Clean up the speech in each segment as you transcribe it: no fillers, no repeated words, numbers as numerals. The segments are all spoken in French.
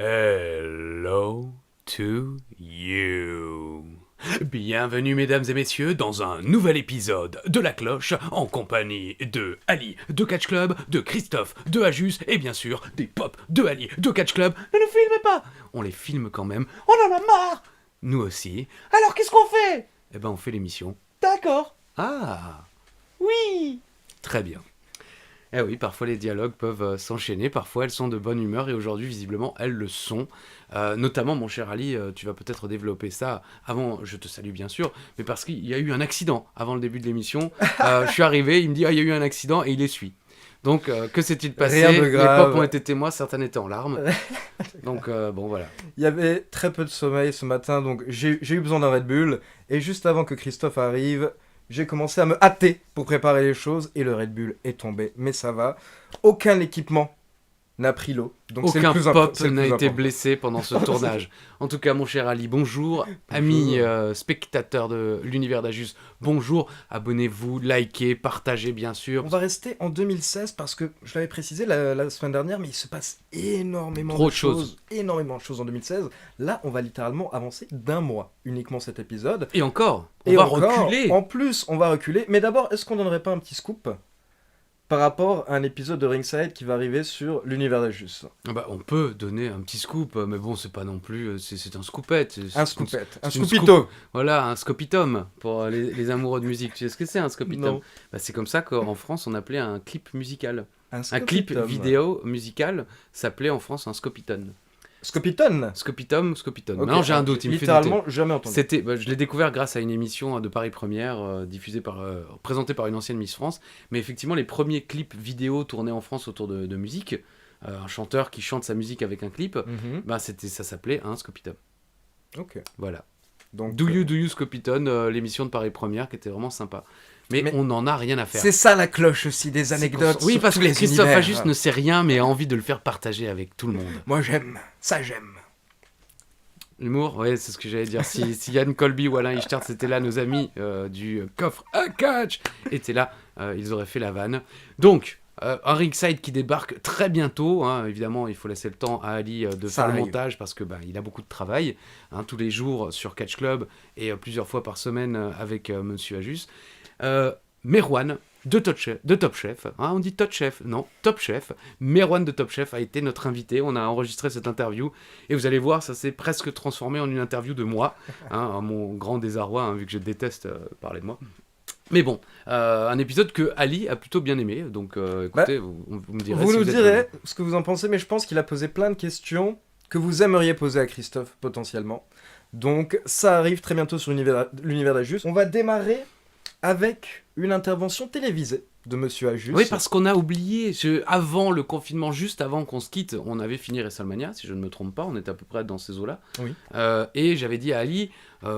Hello to you. Bienvenue mesdames et messieurs dans un nouvel épisode de La Cloche en compagnie de Ali de Catch Club, de Christophe de Ajus et bien sûr des pops de Ali de Catch Club. Ne nous filmez pas. On les filme quand même, on en a marre. Nous aussi. Alors qu'est-ce qu'on fait? Eh ben on fait l'émission. D'accord. Ah. Oui. Très bien. Eh oui, parfois les dialogues peuvent s'enchaîner, parfois elles sont de bonne humeur et aujourd'hui visiblement elles le sont. Notamment mon cher Ali, tu vas peut-être développer ça avant, je te salue bien sûr, mais parce qu'il y a eu un accident avant le début de l'émission. Je suis arrivé, il me dit il y a eu un accident et il essuie. Donc que s'est-il passé? Rien de Les grave. pop ont été témoins, certains étaient en larmes. Donc bon voilà. Il y avait très peu de sommeil ce matin, donc j'ai eu besoin d'un Red Bull. Et juste avant que Christophe arrive, j'ai commencé à me hâter pour préparer les choses. Et le Red Bull est tombé, mais ça va. Aucun équipement n'a pris l'eau. Donc c'est le Aucun plus pop c'est le n'a plus été important. blessé pendant ce tournage. En tout cas, mon cher Ali, bonjour. Amis spectateurs de l'univers d'Ajus, bonjour. Abonnez-vous, likez, partagez bien sûr. On va rester en 2016 parce que, je l'avais précisé la semaine dernière, mais il se passe énormément Trop de de choses. Énormément de choses en 2016. Là, on va littéralement avancer d'un mois uniquement cet épisode. Et encore, on Et va encore, reculer. En plus, on va reculer. Mais d'abord, est-ce qu'on donnerait pas un petit scoop par rapport à un épisode de Ringside qui va arriver sur l'univers d'Ajus? Ah bah, on peut donner un petit scoop, mais bon, c'est pas non plus. C'est un scoopette. Un scoopette. Un c'est une scoopito. Voilà, un scopitum pour les amoureux de musique. Tu sais ce que c'est un scopitum? Non. Bah, c'est comme ça qu'en France, on appelait un clip musical. Un Un clip scopitum. vidéo musical s'appelait en France un scopiton. Scopiton. Scopitum. Ok, Non, j'ai un doute, il me fait douter. littéralement jamais entendu. Je l'ai découvert grâce à une émission de Paris Première, présentée par une ancienne Miss France. Mais effectivement, les premiers clips vidéo tournés en France autour de musique, un chanteur qui chante sa musique avec un clip, Mhm. ça s'appelait un Scopitum. Ok. Voilà. Donc, Do You Scopiton, l'émission de Paris Première qui était vraiment sympa. Mais Mais on n'en a rien à faire. c'est ça la cloche aussi, des C'est anecdotes. qu'on- Oui, sur parce tous que les Christophe univers. Ajus ne sait rien, mais a envie de le faire partager avec tout le monde. Moi j'aime. Ça j'aime. L'humour, ouais, c'est ce que j'allais dire. Si Yann Colby ou Alain Hichtert, c'était là, nos amis du coffre à catch, étaient là, ils auraient fait la vanne. Donc, un Ringside qui débarque très bientôt. Hein, évidemment, il faut laisser le temps à Ali de Ça faire le arrive. montage parce que il a beaucoup de travail. Hein, tous les jours sur Catch Club et plusieurs fois par semaine avec Monsieur Ajus. Merwan de Top Chef, hein, on dit Top Chef, non, Top Chef. Merwan de Top Chef a été notre invité, on a enregistré cette interview et vous allez voir, ça s'est presque transformé en une interview de moi, hein, à mon grand désarroi, hein, vu que je déteste parler de moi. Mais bon, un épisode que Ali a plutôt bien aimé, donc écoutez, vous me direz Vous si nous vous êtes direz ce que vous en pensez, mais je pense qu'il a posé plein de questions que vous aimeriez poser à Christophe potentiellement. Donc ça arrive très bientôt sur l'univers d'Ajus. On va démarrer avec une intervention télévisée de Monsieur Ajus. Oui, parce qu'on a oublié, avant le confinement, juste avant qu'on se quitte, on avait fini WrestleMania, si je ne me trompe pas, on était à peu près dans ces eaux-là. Oui. Et j'avais dit à Ali,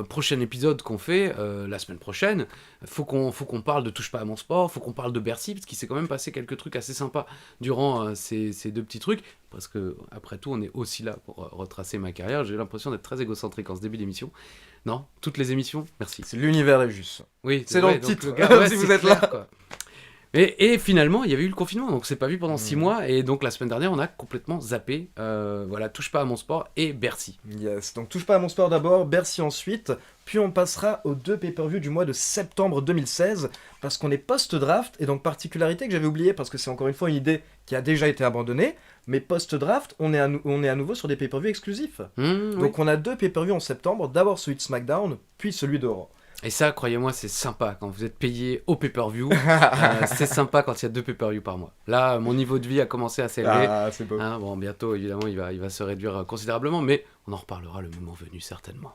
prochain épisode qu'on fait, la semaine prochaine, faut qu'on parle de Touche pas à mon sport, faut qu'on parle de Bercy, parce qu'il s'est quand même passé quelques trucs assez sympas durant ces deux petits trucs, parce que après tout, on est aussi là pour retracer ma carrière. J'ai l'impression d'être très égocentrique en ce début d'émission. Non, toutes les émissions, merci. C'est l'univers d'Ajus. Oui, C'est dans vrai, le donc titre, gars, si c'est vous êtes clair, là. quoi. Et finalement, il y avait eu le confinement, donc c'est pas vu pendant 6 mois, et donc la semaine dernière, on a complètement zappé, voilà, Touche pas à mon sport et Bercy. Yes, donc touche pas à mon sport d'abord, Bercy ensuite, puis on passera aux deux pay-per-view du mois de septembre 2016, parce qu'on est post-draft, et donc particularité que j'avais oublié, parce que c'est encore une fois une idée qui a déjà été abandonnée, mais post-draft, on est à nouveau sur des pay-per-view exclusifs. Oui. Donc on a deux pay-per-view en septembre, d'abord celui de SmackDown, puis celui de Raw. Et ça, croyez-moi, c'est sympa quand vous êtes payé au pay-per-view. C'est sympa quand il y a 2 pay-per-view par mois. Là, mon niveau de vie a commencé à s'élever. Ah, c'est beau. Hein, bon, bientôt, évidemment, il va se réduire considérablement, mais on en reparlera le moment venu, certainement.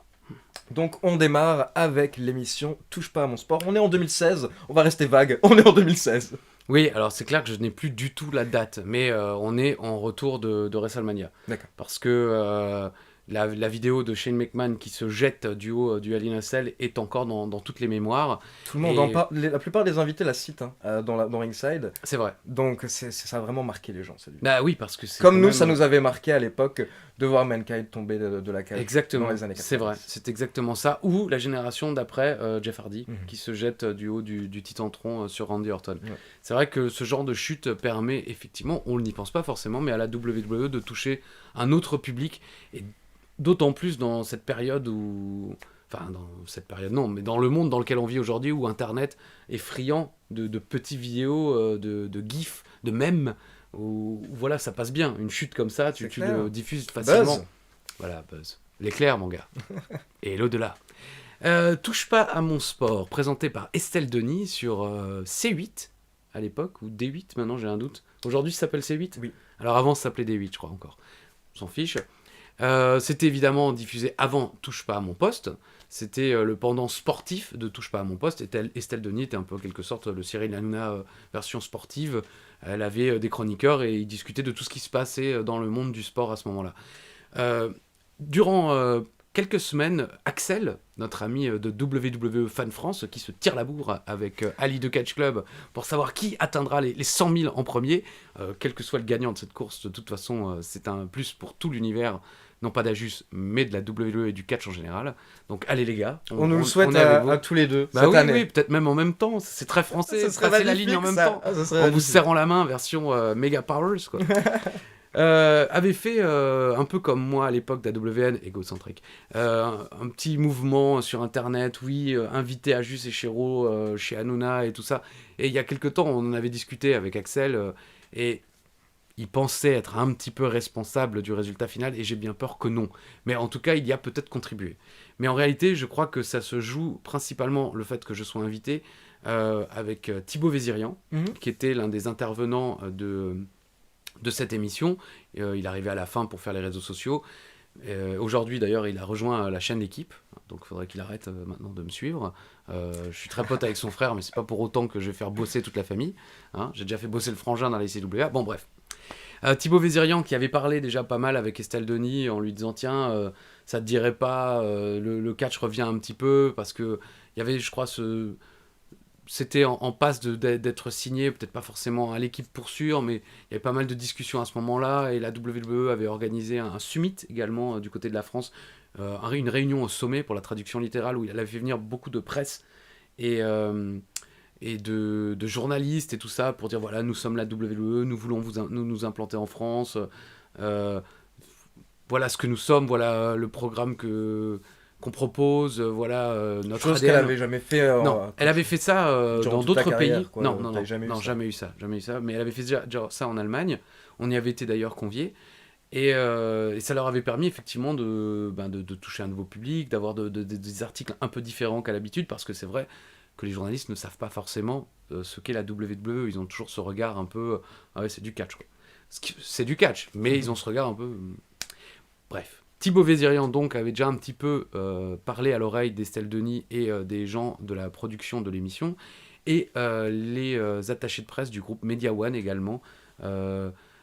Donc on démarre avec l'émission Touche pas à mon sport. On est en 2016, on va rester vague, on est en 2016. Oui, alors c'est clair que je n'ai plus du tout la date, mais on est en retour de WrestleMania. D'accord. Parce que la vidéo de Shane McMahon qui se jette du haut du Hell in a Cell est encore dans toutes les mémoires. Tout le monde Et- en parle, la plupart des invités la citent dans Ringside, C'est vrai. donc ça a vraiment marqué les gens. Bah oui, parce que c'est Comme quand nous, même- ça nous avait marqué à l'époque de voir Mankind tomber de la cage Exactement, dans les années 90. c'est vrai, c'est exactement ça. Ou la génération d'après, Jeff Hardy, qui se jette du haut du Titantron sur Randy Orton. Ouais. C'est vrai que ce genre de chute permet effectivement, on n'y pense pas forcément, mais à la WWE de toucher un autre public, et d'autant plus dans cette période où... Enfin, dans cette période, non, mais dans le monde dans lequel on vit aujourd'hui, où Internet est friand de petits vidéos, de gifs, de mèmes, où voilà, ça passe bien. Une chute comme ça, tu le diffuses facilement. Buzz. Voilà, buzz. L'éclair, mon gars. Et l'au-delà. Touche pas à mon sport, présenté par Estelle Denis sur C8 à l'époque, ou D8, maintenant j'ai un doute. Aujourd'hui, ça s'appelle C8 ? Oui. Alors avant, ça s'appelait D8, je crois encore. On s'en fiche. C'était évidemment diffusé avant Touche pas à mon poste. C'était le pendant sportif de Touche pas à mon poste. Et Estelle Denis était un peu en quelque sorte le Cyril Hanouna version sportive. Elle avait des chroniqueurs et ils discutaient de tout ce qui se passait dans le monde du sport à ce moment-là. Durant quelques semaines, Axel, notre ami de WWE Fan France, qui se tire la bourre avec Ali de Catch Club pour savoir qui atteindra les 100 000 en premier, quel que soit le gagnant de cette course, de toute façon, c'est un plus pour tout l'univers, non pas d'Ajus, mais de la WWE et du catch en général. Donc allez les gars, on nous le souhaite est avec vous. à tous les deux Bah cette oui, année. oui, peut-être même en même temps, c'est très français, Ça serait passer la ligne en même temps, ça serait en vous magnifique. serrant la main, version Mega Powers, quoi. Avait fait, un peu comme moi à l'époque d'AWN, égocentrique, un petit mouvement sur internet, oui, invité à Jus et Chéreau chez Hanouna et tout ça. Et il y a quelques temps, on en avait discuté avec Axel, et il pensait être un petit peu responsable du résultat final, et j'ai bien peur que non. Mais en tout cas, il y a peut-être contribué. Mais en réalité, je crois que ça se joue principalement le fait que je sois invité avec Thibaut Vézirian, qui était l'un des intervenants de cette émission. Il arrivait à la fin pour faire les réseaux sociaux. Aujourd'hui, d'ailleurs, il a rejoint la chaîne L'équipe, donc il faudrait qu'il arrête maintenant de me suivre. Je suis très pote avec son frère, mais c'est pas pour autant que je vais faire bosser toute la famille. Hein. J'ai déjà fait bosser le frangin dans la ICWA. Bon, bref. Thibaut Vézirian, qui avait parlé déjà pas mal avec Estelle Denis, en lui disant tiens, ça te dirait pas, le catch revient un petit peu, parce que il y avait, je crois, c'était en passe d'être signé, peut-être pas forcément à l'équipe pour sûr, mais il y avait pas mal de discussions à ce moment-là, et la WWE avait organisé un summit également du côté de la France, une réunion au sommet pour la traduction littérale, où il avait fait venir beaucoup de presse et de journalistes et tout ça, pour dire voilà, nous sommes la WWE, nous voulons nous implanter en France, voilà ce que nous sommes, voilà le programme qu'on propose, voilà notre Chose ADN. qu'elle avait jamais fait. Non, elle avait fait ça durant dans toute ta d'autres carrière, pays. quoi. Non, T'avais jamais eu ça. jamais eu ça. Mais elle avait fait déjà ça en Allemagne. On y avait été d'ailleurs conviés. Et ça leur avait permis effectivement de toucher un nouveau public, d'avoir des articles un peu différents qu'à l'habitude, parce que c'est vrai que les journalistes ne savent pas forcément ce qu'est la WWE. Ils ont toujours ce regard un peu... Ah ouais, c'est du catch, quoi. C'est du catch, mais ils ont ce regard un peu... Bref. Thibaut Vézirian, donc, avait déjà un petit peu parlé à l'oreille d'Estelle Denis et des gens de la production de l'émission, et les attachés de presse du groupe Media One également,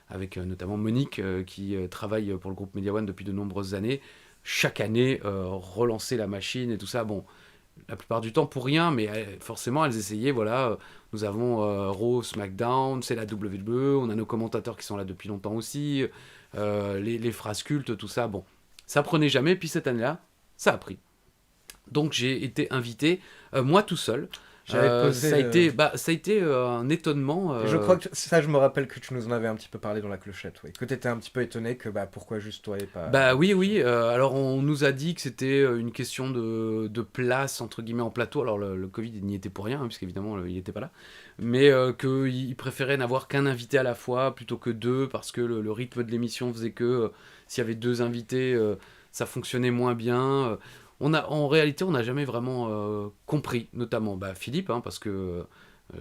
avec notamment Monique, qui travaille pour le groupe Media One depuis de nombreuses années. Chaque année, relancer la machine et tout ça, bon, la plupart du temps pour rien, mais forcément, elles essayaient, voilà, nous avons Raw, SmackDown, c'est la WWE, on a nos commentateurs qui sont là depuis longtemps aussi, les phrases cultes, tout ça, bon. Ça prenait jamais, puis cette année-là, ça a pris. Donc j'ai été invité, moi tout seul. Posé, ça a été un étonnement. Je crois que ça, je me rappelle que tu nous en avais un petit peu parlé dans la clochette, oui. Que tu étais un petit peu étonné que pourquoi juste toi et pas. Bah oui. Alors on nous a dit que c'était une question de place entre guillemets en plateau. Alors le Covid il n'y était pour rien, hein, puisqu'évidemment il n'était pas là. Mais qu'il préférait n'avoir qu'un invité à la fois plutôt que deux, parce que le rythme de l'émission faisait que s'il y avait deux invités, ça fonctionnait moins bien. En réalité, on n'a jamais vraiment compris, notamment Philippe, hein, parce que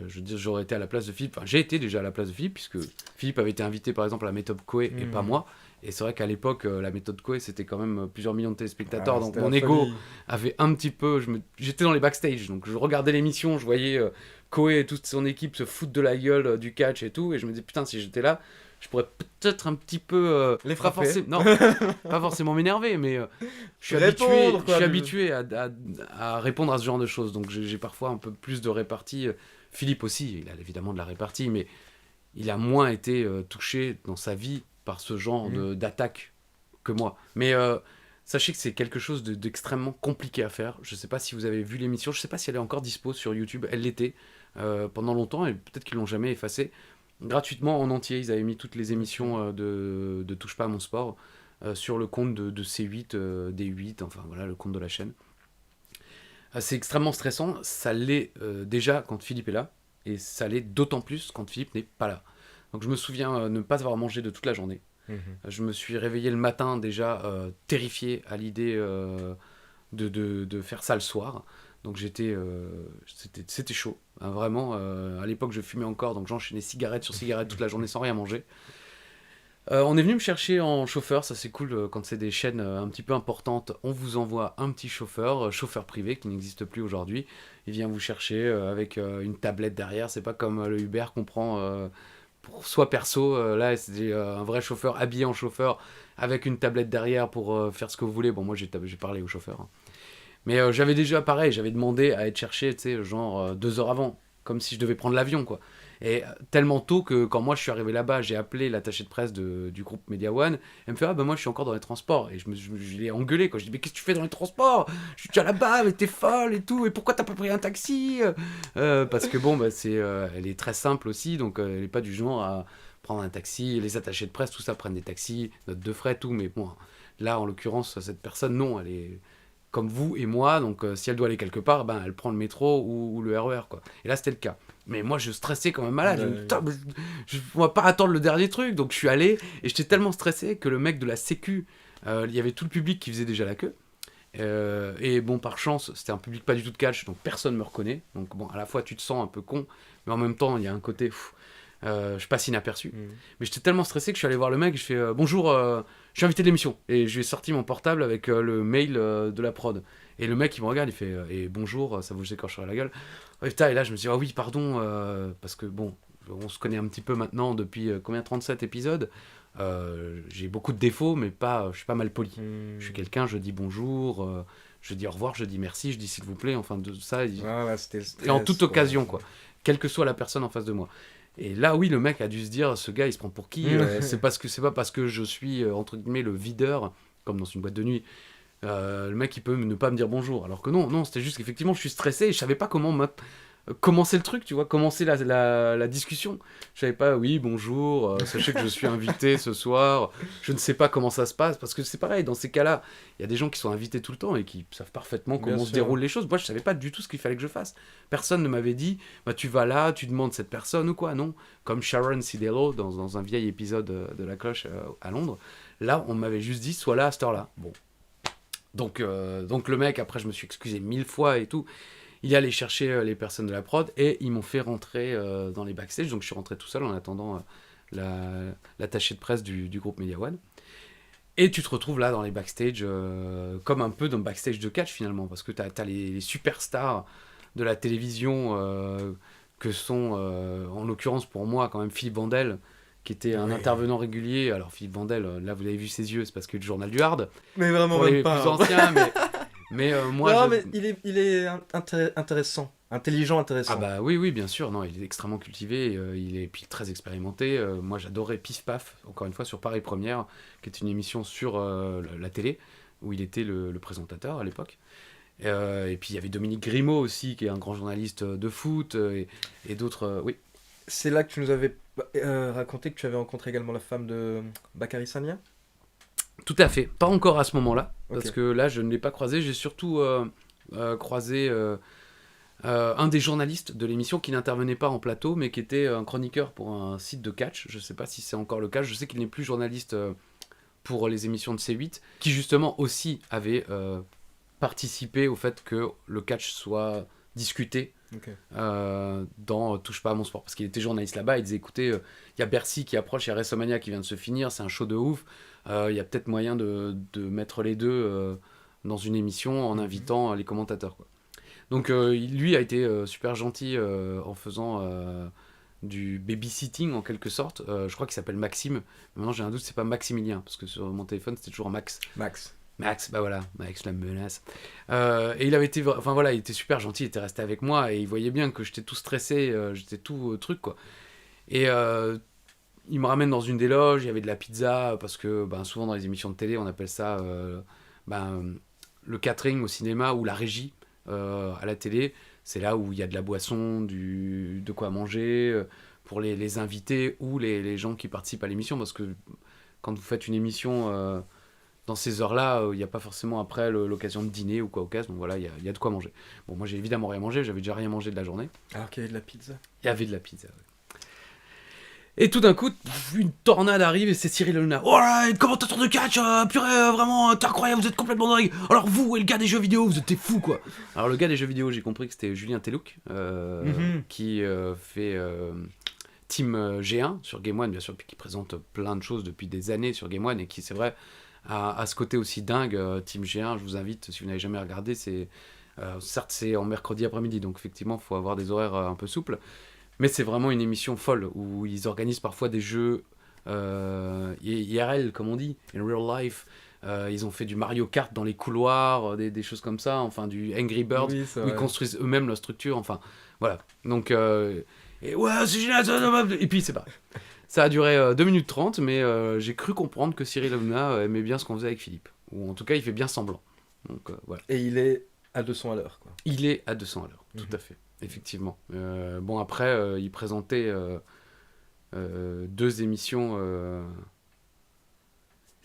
je veux dire, j'aurais été à la place de Philippe, enfin j'ai été déjà à la place de Philippe, puisque Philippe avait été invité par exemple à la méthode Koé et pas moi, et c'est vrai qu'à l'époque, la méthode Koé c'était quand même plusieurs millions de téléspectateurs, donc mon ego avait un petit peu, j'étais dans les backstage, donc je regardais l'émission, je voyais Koé et toute son équipe se foutre de la gueule du catch et tout, et je me disais putain, si j'étais là, je pourrais peut-être un petit peu... les frapper. Non, pas forcément m'énerver, mais je suis habitué à répondre à ce genre de choses. Donc j'ai parfois un peu plus de répartie. Philippe aussi, il a évidemment de la répartie, mais il a moins été touché dans sa vie par ce genre d'attaque que moi. Mais sachez que c'est quelque chose d'extrêmement compliqué à faire. Je sais pas si vous avez vu l'émission, je sais pas si elle est encore dispo sur YouTube. Elle l'était pendant longtemps et peut-être qu'ils l'ont jamais effacée. Gratuitement en entier, ils avaient mis toutes les émissions de Touche pas à mon sport sur le compte de C8, D8, enfin voilà, le compte de la chaîne. C'est extrêmement stressant, ça l'est déjà quand Philippe est là, et ça l'est d'autant plus quand Philippe n'est pas là. Donc je me souviens ne pas avoir mangé de toute la journée. Je me suis réveillé le matin déjà terrifié à l'idée de faire ça le soir. Donc c'était chaud, hein, vraiment. À l'époque je fumais encore, donc j'enchaînais cigarette sur cigarette toute la journée sans rien manger. On est venu me chercher en chauffeur, ça c'est cool quand c'est des chaînes un petit peu importantes, on vous envoie un petit chauffeur privé qui n'existe plus aujourd'hui. Il vient vous chercher avec une tablette derrière, c'est pas comme le Uber qu'on prend pour soi perso. Là c'est un vrai chauffeur habillé en chauffeur avec une tablette derrière pour faire ce que vous voulez. Bon, moi j'ai parlé au chauffeur, hein. Mais j'avais déjà pareil, j'avais demandé à être cherché, tu sais, genre 2 heures avant, comme si je devais prendre l'avion, quoi. Et tellement tôt que quand moi je suis arrivé là-bas, j'ai appelé l'attaché de presse du groupe Media One. Elle me fait ah ben moi je suis encore dans les transports et je l'ai engueulé quoi. Je dis mais qu'est-ce que tu fais dans les transports? Je suis déjà là-bas, mais t'es folle et tout. Et pourquoi t'as pas pris un taxi? Parce que bon bah elle est très simple aussi, donc elle est pas du genre à prendre un taxi. Les attachés de presse tout ça prennent des taxis, note de frais tout. Mais bon là en l'occurrence cette personne non, elle est comme vous et moi, donc si elle doit aller quelque part, ben, elle prend le métro ou le RER, quoi. Et là, c'était le cas. Mais moi, je stressais comme un malade. Je me dis, putain, on va pas attendre le dernier truc. Donc, je suis allé et j'étais tellement stressé que le mec de la Sécu, il y avait tout le public qui faisait déjà la queue. Et bon, par chance, c'était un public pas du tout de catch, donc personne me reconnaît. Donc, bon, à la fois, tu te sens un peu con, mais en même temps, il y a un côté. Je passe inaperçu. Mais j'étais tellement stressé que je suis allé voir le mec et je fais bonjour, je suis invité de l'émission. Et je lui ai sorti mon portable avec le mail de la prod. Et le mec il me regarde, il fait et bonjour, ça vous écorcherait la gueule. Et, putain, et là je me suis dit ah oui, pardon, parce que bon, on se connaît un petit peu maintenant depuis combien 37 épisodes. J'ai beaucoup de défauts, mais je suis pas mal poli. Je suis quelqu'un, je dis bonjour, je dis au revoir, je dis merci, je dis s'il vous plaît, enfin de ça. C'était le stress, Et en toute quoi. occasion, quoi. Quelle que soit la personne en face de moi. Et là, oui, le mec a dû se dire, ce gars, il se prend pour qui? C'est pas parce que je suis, entre guillemets, le videur, comme dans une boîte de nuit. Le mec, il peut ne pas me dire bonjour. Alors que non, c'était juste qu'effectivement, je suis stressé et je savais pas comment commencer le truc, tu vois, commencer la discussion. Je savais pas, oui, bonjour, sachez que je suis invité ce soir. Je ne sais pas comment ça se passe, parce que c'est pareil, dans ces cas-là, il y a des gens qui sont invités tout le temps et qui savent parfaitement comment se déroulent les choses. Moi, je savais pas du tout ce qu'il fallait que je fasse. Personne ne m'avait dit, bah, tu vas là, tu demandes cette personne ou quoi, non. Comme Sharon Cidello, dans un vieil épisode de La Cloche à Londres. Là, on m'avait juste dit, sois là à cette heure-là. Bon. Donc le mec, après, je me suis excusé 1000 fois et tout. Il est allé chercher les personnes de la prod et ils m'ont fait rentrer dans les backstage. Donc je suis rentré tout seul en attendant l'attaché de presse du groupe Media One. Et tu te retrouves là dans les backstage, comme un peu dans le backstage de catch finalement, parce que tu as les superstars de la télévision que sont, en l'occurrence pour moi, quand même Philippe Vandel, qui était un intervenant régulier. Alors Philippe Vandel, là vous avez vu ses yeux, c'est parce que le journal du Hard. Mais vraiment, pour même les pas. plus anciens, mais moi... Non, mais il est intéressant. Intelligent, intéressant. Ah bah oui, bien sûr. Non, il est extrêmement cultivé, il est puis très expérimenté. Moi, j'adorais Pif Paf, encore une fois, sur Paris Première, qui est une émission sur la télé, où il était le présentateur à l'époque. Et puis, il y avait Dominique Grimaud aussi, qui est un grand journaliste de foot, et d'autres... oui. C'est là que tu nous avais raconté que tu avais rencontré également la femme de Bakary Sagna. Tout à fait. Pas encore à ce moment-là, parce Ok. que là, je ne l'ai pas croisé. J'ai surtout croisé... un des journalistes de l'émission qui n'intervenait pas en plateau, mais qui était un chroniqueur pour un site de catch. Je ne sais pas si c'est encore le cas. Je sais qu'il n'est plus journaliste pour les émissions de C8, qui justement aussi avait participé au fait que le catch soit discuté dans Touche pas à mon sport. Parce qu'il était journaliste là-bas, il disait écoutez, il y a Bercy qui approche, il y a WrestleMania qui vient de se finir, c'est un show de ouf, il y a peut-être moyen de mettre les deux dans une émission en invitant les commentateurs, quoi. Donc lui a été super gentil en faisant du babysitting en quelque sorte. Je crois qu'il s'appelle Maxime. Maintenant j'ai un doute, c'est pas Maximilien, parce que sur mon téléphone c'était toujours Max. Max, bah voilà, Max la menace. Et il avait été, enfin voilà, il était super gentil, il était resté avec moi et il voyait bien que j'étais tout stressé, j'étais tout truc quoi. Et il me ramène dans une des loges, il y avait de la pizza, parce que souvent dans les émissions de télé, on appelle ça le catering au cinéma ou la régie à la télé. C'est là où il y a de la boisson, de quoi manger pour les invités ou les gens qui participent à l'émission. Parce que quand vous faites une émission dans ces heures-là, il n'y a pas forcément après l'occasion de dîner ou quoi au cas. Donc voilà, il y a de quoi manger. Bon, moi j'ai évidemment rien mangé, j'avais déjà rien mangé de la journée. Alors qu'il y avait de la pizza. Il y avait de la pizza, ouais. Et tout d'un coup, une tornade arrive et c'est Cyril Hanouna. Oh là, commentateur de catch, purée, vraiment, t'es incroyable, vous êtes complètement dingue. Alors vous et le gars des jeux vidéo, vous êtes fous quoi. Alors le gars des jeux vidéo, j'ai compris que c'était Julien Telouk, qui fait Team G1 sur Game One, bien sûr, puis qui présente plein de choses depuis des années sur Game One et qui, c'est vrai, a ce côté aussi dingue. Team G1, je vous invite, si vous n'avez jamais regardé, certes c'est en mercredi après-midi, donc effectivement, il faut avoir des horaires un peu souples. Mais c'est vraiment une émission folle où ils organisent parfois des jeux IRL, comme on dit, in real life. Ils ont fait du Mario Kart dans les couloirs, des choses comme ça, enfin du Angry Birds, Oui, où ils construisent eux-mêmes leur structure, enfin voilà. Donc, et ouais, c'est génial, et puis c'est pareil. Ça a duré 2 minutes 30, mais j'ai cru comprendre que Cyril Hanouna aimait bien ce qu'on faisait avec Philippe. Ou en tout cas, il fait bien semblant. Donc voilà. Et il est à 200 à l'heure, quoi. Il est à 200 à l'heure, tout à fait. Effectivement. Bon, après, il présentait 2 émissions.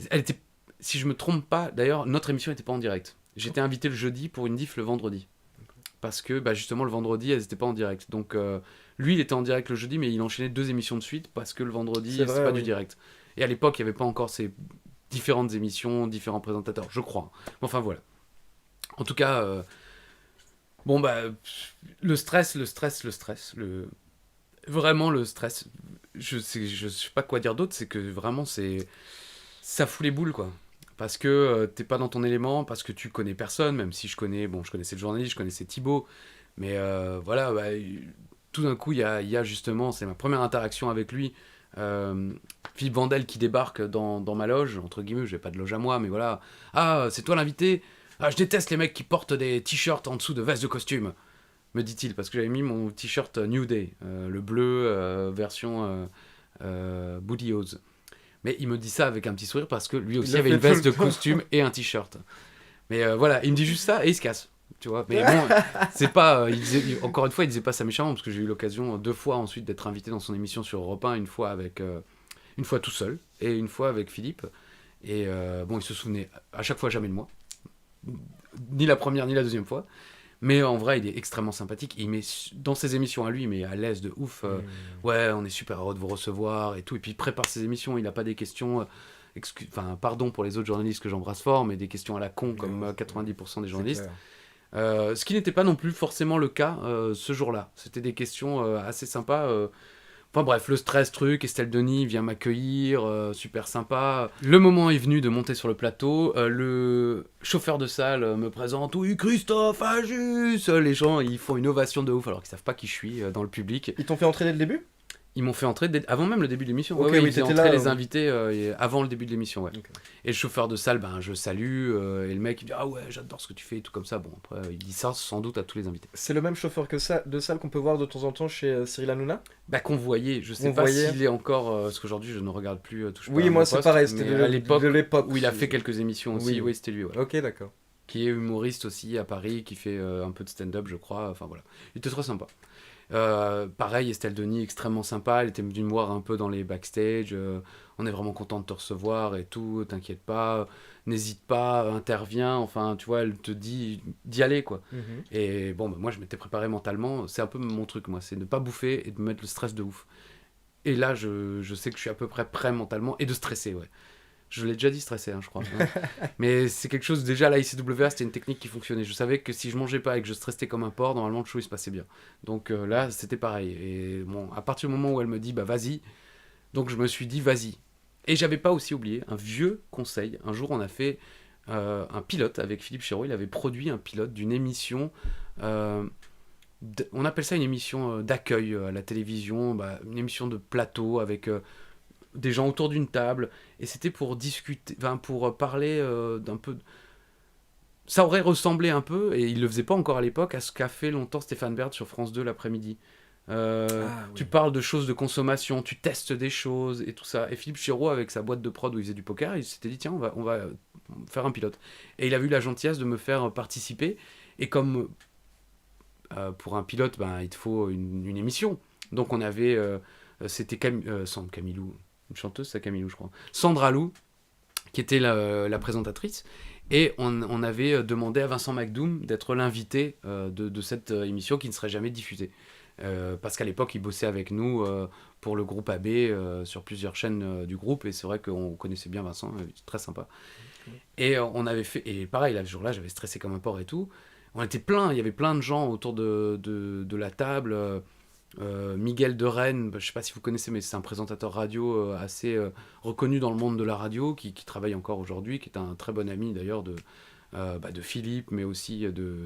Elle était, si je me trompe pas, d'ailleurs, notre émission n'était pas en direct. J'étais invité le jeudi pour une diff le vendredi. Parce que, justement, le vendredi, elles n'étaient pas en direct. Donc, lui, il était en direct le jeudi, mais il enchaînait 2 émissions de suite parce que le vendredi, c'est pas du direct. Et à l'époque, il n'y avait pas encore ces différentes émissions, différents présentateurs, je crois. Enfin, voilà. En tout cas... Bon, le stress. Vraiment, le stress. Je sais pas quoi dire d'autre, c'est que vraiment, ça fout les boules, quoi. Parce que t'es pas dans ton élément, parce que tu connais personne, même si je connaissais le journaliste, je connaissais Thibaut. Mais voilà, tout d'un coup, il y a justement, c'est ma première interaction avec lui, Philippe Vandel qui débarque dans ma loge, entre guillemets, j'ai pas de loge à moi, mais voilà. Ah, c'est toi l'invité ? Ah, je déteste les mecs qui portent des t-shirts en dessous de vestes de costume, me dit-il, parce que j'avais mis mon t-shirt New Day, le bleu version Booty Hose. Mais il me dit ça avec un petit sourire parce que lui aussi avait une veste de costume et un t-shirt. Mais voilà, il me dit juste ça et il se casse. Tu vois, mais bon, c'est pas. Encore une fois, il disait pas ça méchamment parce que j'ai eu l'occasion 2 fois ensuite d'être invité dans son émission sur Europe 1, une fois tout seul et une fois avec Philippe. Et il se souvenait à chaque fois jamais de moi. Ni la première ni la deuxième fois, mais en vrai il est extrêmement sympathique. Il met dans ses émissions à lui, mais à l'aise de ouf. Ouais, on est super heureux de vous recevoir et tout, et puis il prépare ses émissions, il a pas des questions pardon pour les autres journalistes que j'embrasse fort, mais des questions à la con comme 90% des journalistes, ce qui n'était pas non plus forcément le cas ce jour-là. C'était des questions assez sympas. Enfin bref, le stress truc, Estelle Denis vient m'accueillir, super sympa. Le moment est venu de monter sur le plateau, le chauffeur de salle me présente, oui Christophe Ajus. Les gens ils font une ovation de ouf alors qu'ils savent pas qui je suis dans le public. Ils t'ont fait entrer dès le début ? Ils m'ont fait entrer avant même le début de l'émission. Okay, ils faisaient entrer les là, invités avant le début de l'émission. Ouais. Okay. Et le chauffeur de salle, je salue. Et le mec, il dit ah ouais, j'adore ce que tu fais et tout comme ça. Bon, après, il dit ça sans doute à tous les invités. C'est le même chauffeur de salle qu'on peut voir de temps en temps chez Cyril Hanouna ? Qu'on voyait. Je sais pas s'il est encore. Parce qu'aujourd'hui, je ne regarde plus Touche Oui, pas moi à c'est poste, pareil. C'était à l'époque où il a fait quelques émissions aussi. Oui, c'était lui. Ouais. Ok, d'accord. Qui est humoriste aussi à Paris, qui fait un peu de stand-up, je crois. Enfin voilà. Il était très sympa. Pareil, Estelle Denis, extrêmement sympa, elle était venue me voir un peu dans les backstage, on est vraiment content de te recevoir et tout, t'inquiète pas, n'hésite pas, interviens, enfin tu vois, elle te dit d'y aller quoi. Et bon, moi je m'étais préparé mentalement, c'est un peu mon truc moi, c'est ne pas bouffer et de me mettre le stress de ouf. Et là je sais que je suis à peu près prêt mentalement et de stresser, ouais. Je l'ai déjà dit stressé, je crois. Mais c'est quelque chose, déjà, la ICWA, c'était une technique qui fonctionnait. Je savais que si je mangeais pas et que je stressais comme un porc, normalement, le show, il se passait bien. Donc là, c'était pareil. Et bon, à partir du moment où elle me dit, vas-y, donc je me suis dit, vas-y. Et j'avais pas aussi oublié un vieux conseil. Un jour, on a fait un pilote avec Philippe Chéreau. Il avait produit un pilote d'une émission... on appelle ça une émission d'accueil à la télévision, une émission de plateau avec... des gens autour d'une table, et c'était pour discuter, pour parler d'un peu... Ça aurait ressemblé un peu, et il le faisait pas encore à l'époque, à ce qu'a fait longtemps Stéphane Bern sur France 2 l'après-midi. Tu parles de choses de consommation, tu testes des choses et tout ça. Et Philippe Chiraud, avec sa boîte de prod où il faisait du poker, il s'était dit tiens, on va faire un pilote. Et il a eu la gentillesse de me faire participer. Et comme pour un pilote, il te faut une émission. Donc on avait, c'était Camilou, une chanteuse, c'est Camilou je crois, Sandra Lou, qui était la présentatrice. Et on avait demandé à Vincent McDoom d'être l'invité de cette émission qui ne serait jamais diffusée. Parce qu'à l'époque, il bossait avec nous pour le groupe AB sur plusieurs chaînes du groupe. Et c'est vrai qu'on connaissait bien Vincent, très sympa. Et on avait fait... Et pareil, là, ce jour-là, j'avais stressé comme un porc et tout. On était plein, il y avait plein de gens autour de la table. Miguel de Rennes, je ne sais pas si vous connaissez, mais c'est un présentateur radio assez reconnu dans le monde de la radio, qui travaille encore aujourd'hui, qui est un très bon ami d'ailleurs de Philippe, mais aussi de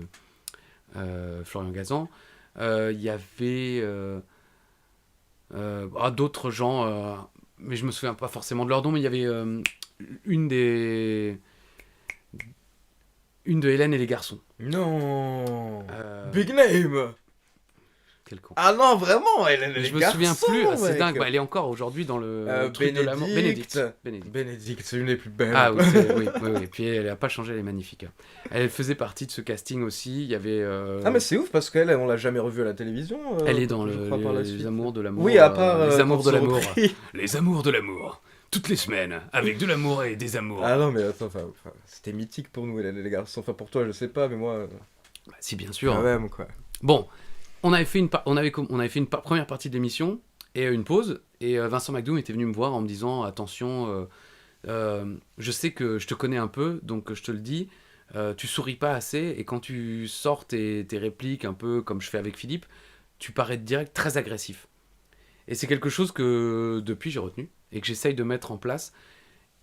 Florian Gazan. Il y avait d'autres gens, mais je me souviens pas forcément de leur nom, mais il y avait une de Hélène et les garçons. Non. Big name. Quel con. Ah non, vraiment, Hélène et les je me garçons, souviens plus, mec. c'est dingue. Elle est encore aujourd'hui dans le truc de l'amour. Bénédicte, c'est une des plus belles. Ah oui, oui. Puis elle a pas changé, elle est magnifique. Elle faisait partie de ce casting aussi. Il y avait. Ah mais c'est ouf parce qu'elle, on l'a jamais revue à la télévision. Elle est dans les amours de l'amour. Oui, à part les amours de l'amour. Les amours de l'amour. Toutes les semaines, avec de l'amour et des amours. Ah non mais attends, c'était mythique pour nous, Hélène et les garçons. Enfin pour toi, je sais pas, mais moi. Si bien sûr. Quand même quoi. Bon. On avait fait une première partie de l'émission et une pause. Et Vincent McDoom était venu me voir en me disant attention, je sais que je te connais un peu, donc je te le dis, tu souris pas assez. Et quand tu sors tes répliques, un peu comme je fais avec Philippe, tu parais direct très agressif. Et c'est quelque chose que depuis j'ai retenu et que j'essaye de mettre en place.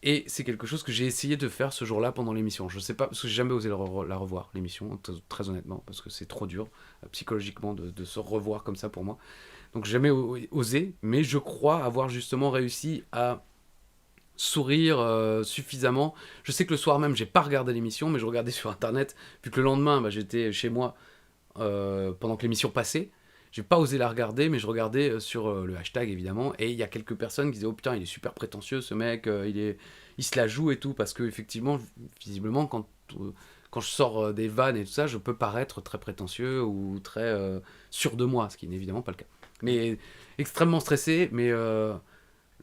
Et c'est quelque chose que j'ai essayé de faire ce jour-là pendant l'émission. Je sais pas, parce que j'ai jamais osé la revoir, l'émission, très honnêtement, parce que c'est trop dur, psychologiquement, de se revoir comme ça pour moi. Donc j'ai jamais osé, mais je crois avoir justement réussi à sourire suffisamment. Je sais que le soir même, j'ai pas regardé l'émission, mais je regardais sur Internet, vu que le lendemain, j'étais chez moi pendant que l'émission passait. J'ai pas osé la regarder, mais je regardais sur le hashtag évidemment, et il y a quelques personnes qui disaient oh putain il est super prétentieux ce mec, il se la joue et tout, parce que effectivement visiblement quand je sors des vannes et tout ça, je peux paraître très prétentieux ou très sûr de moi, ce qui n'est évidemment pas le cas. Mais extrêmement stressé, mais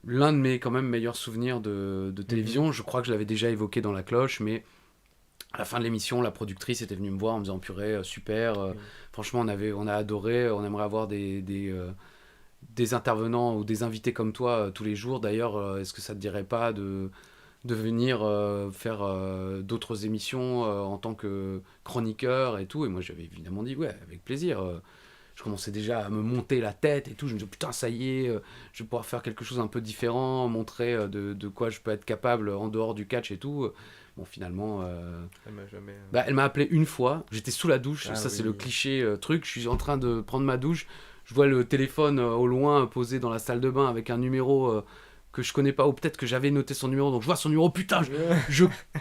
l'un de mes quand même meilleurs souvenirs de télévision, je crois que je l'avais déjà évoqué dans La Cloche, mais à la fin de l'émission, la productrice était venue me voir en me disant purée, super, franchement on a adoré, on aimerait avoir des intervenants ou des invités comme toi tous les jours. D'ailleurs, est-ce que ça te dirait pas de venir faire d'autres émissions en tant que chroniqueur et tout? Et moi j'avais évidemment dit ouais, avec plaisir. Je commençais déjà à me monter la tête et tout. Je me disais putain, ça y est, je vais pouvoir faire quelque chose un peu différent, montrer de quoi je peux être capable en dehors du catch et tout. Bon, finalement, elle m'a jamais. Elle m'a appelé une fois. J'étais sous la douche. Ça, oui. c'est le cliché truc. Je suis en train de prendre ma douche. Je vois le téléphone au loin posé dans la salle de bain avec un numéro que je connais pas, ou peut-être que j'avais noté son numéro. Donc je vois son numéro. Putain,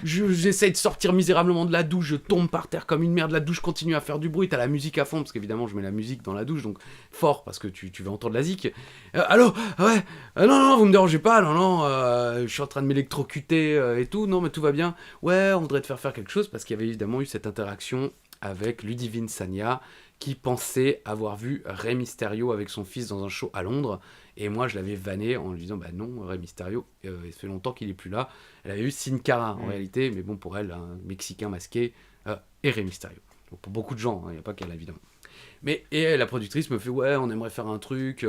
j'essaye de sortir misérablement de la douche. Je tombe par terre comme une merde. La douche continue à faire du bruit. T'as la musique à fond parce qu'évidemment, je mets la musique dans la douche. Donc fort parce que tu vas entendre la zik. Allô, ouais. Non, vous me dérangez pas. Non, je suis en train de m'électrocuter et tout. Non, mais tout va bien. Ouais, on voudrait te faire quelque chose parce qu'il y avait évidemment eu cette interaction avec Ludivine Sagna qui pensait avoir vu Rey Mysterio avec son fils dans un show à Londres. Et moi, je l'avais vanné en lui disant bah non, Rey Mysterio, ça fait longtemps qu'il est plus là. Elle avait eu Sin Cara en réalité, mais bon, pour elle, un Mexicain masqué et Rey Mysterio. Donc, pour beaucoup de gens, il n'y a pas qu'elle évidemment. Et la productrice me fait ouais, on aimerait faire un truc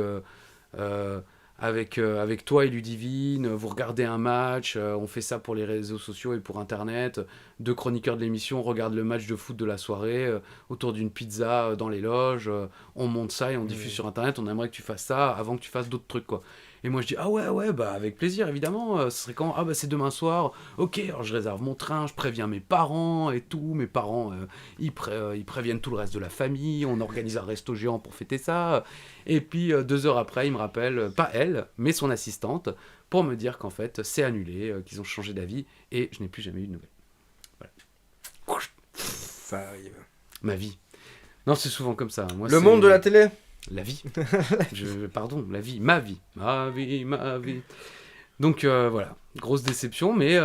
avec toi et Ludivine, vous regardez un match, on fait ça pour les réseaux sociaux et pour internet, 2 chroniqueurs de l'émission regardent le match de foot de la soirée autour d'une pizza dans les loges, on monte ça et on diffuse sur internet, on aimerait que tu fasses ça avant que tu fasses d'autres trucs quoi. Et moi je dis ah ouais bah avec plaisir évidemment, ce serait quand? Ah bah c'est demain soir. Ok, alors je réserve mon train, je préviens mes parents et tout, mes parents ils préviennent tout le reste de la famille, on organise un resto géant pour fêter ça. Et puis 2 heures après, il me rappelle, pas elle, mais son assistante, pour me dire qu'en fait c'est annulé, qu'ils ont changé d'avis et je n'ai plus jamais eu de nouvelles. Voilà. Ça arrive. Ma vie. Non, c'est souvent comme ça. Moi, Le monde de la télé. La vie. Pardon, la vie. Ma vie. Ma vie, ma vie. Donc voilà, grosse déception, mais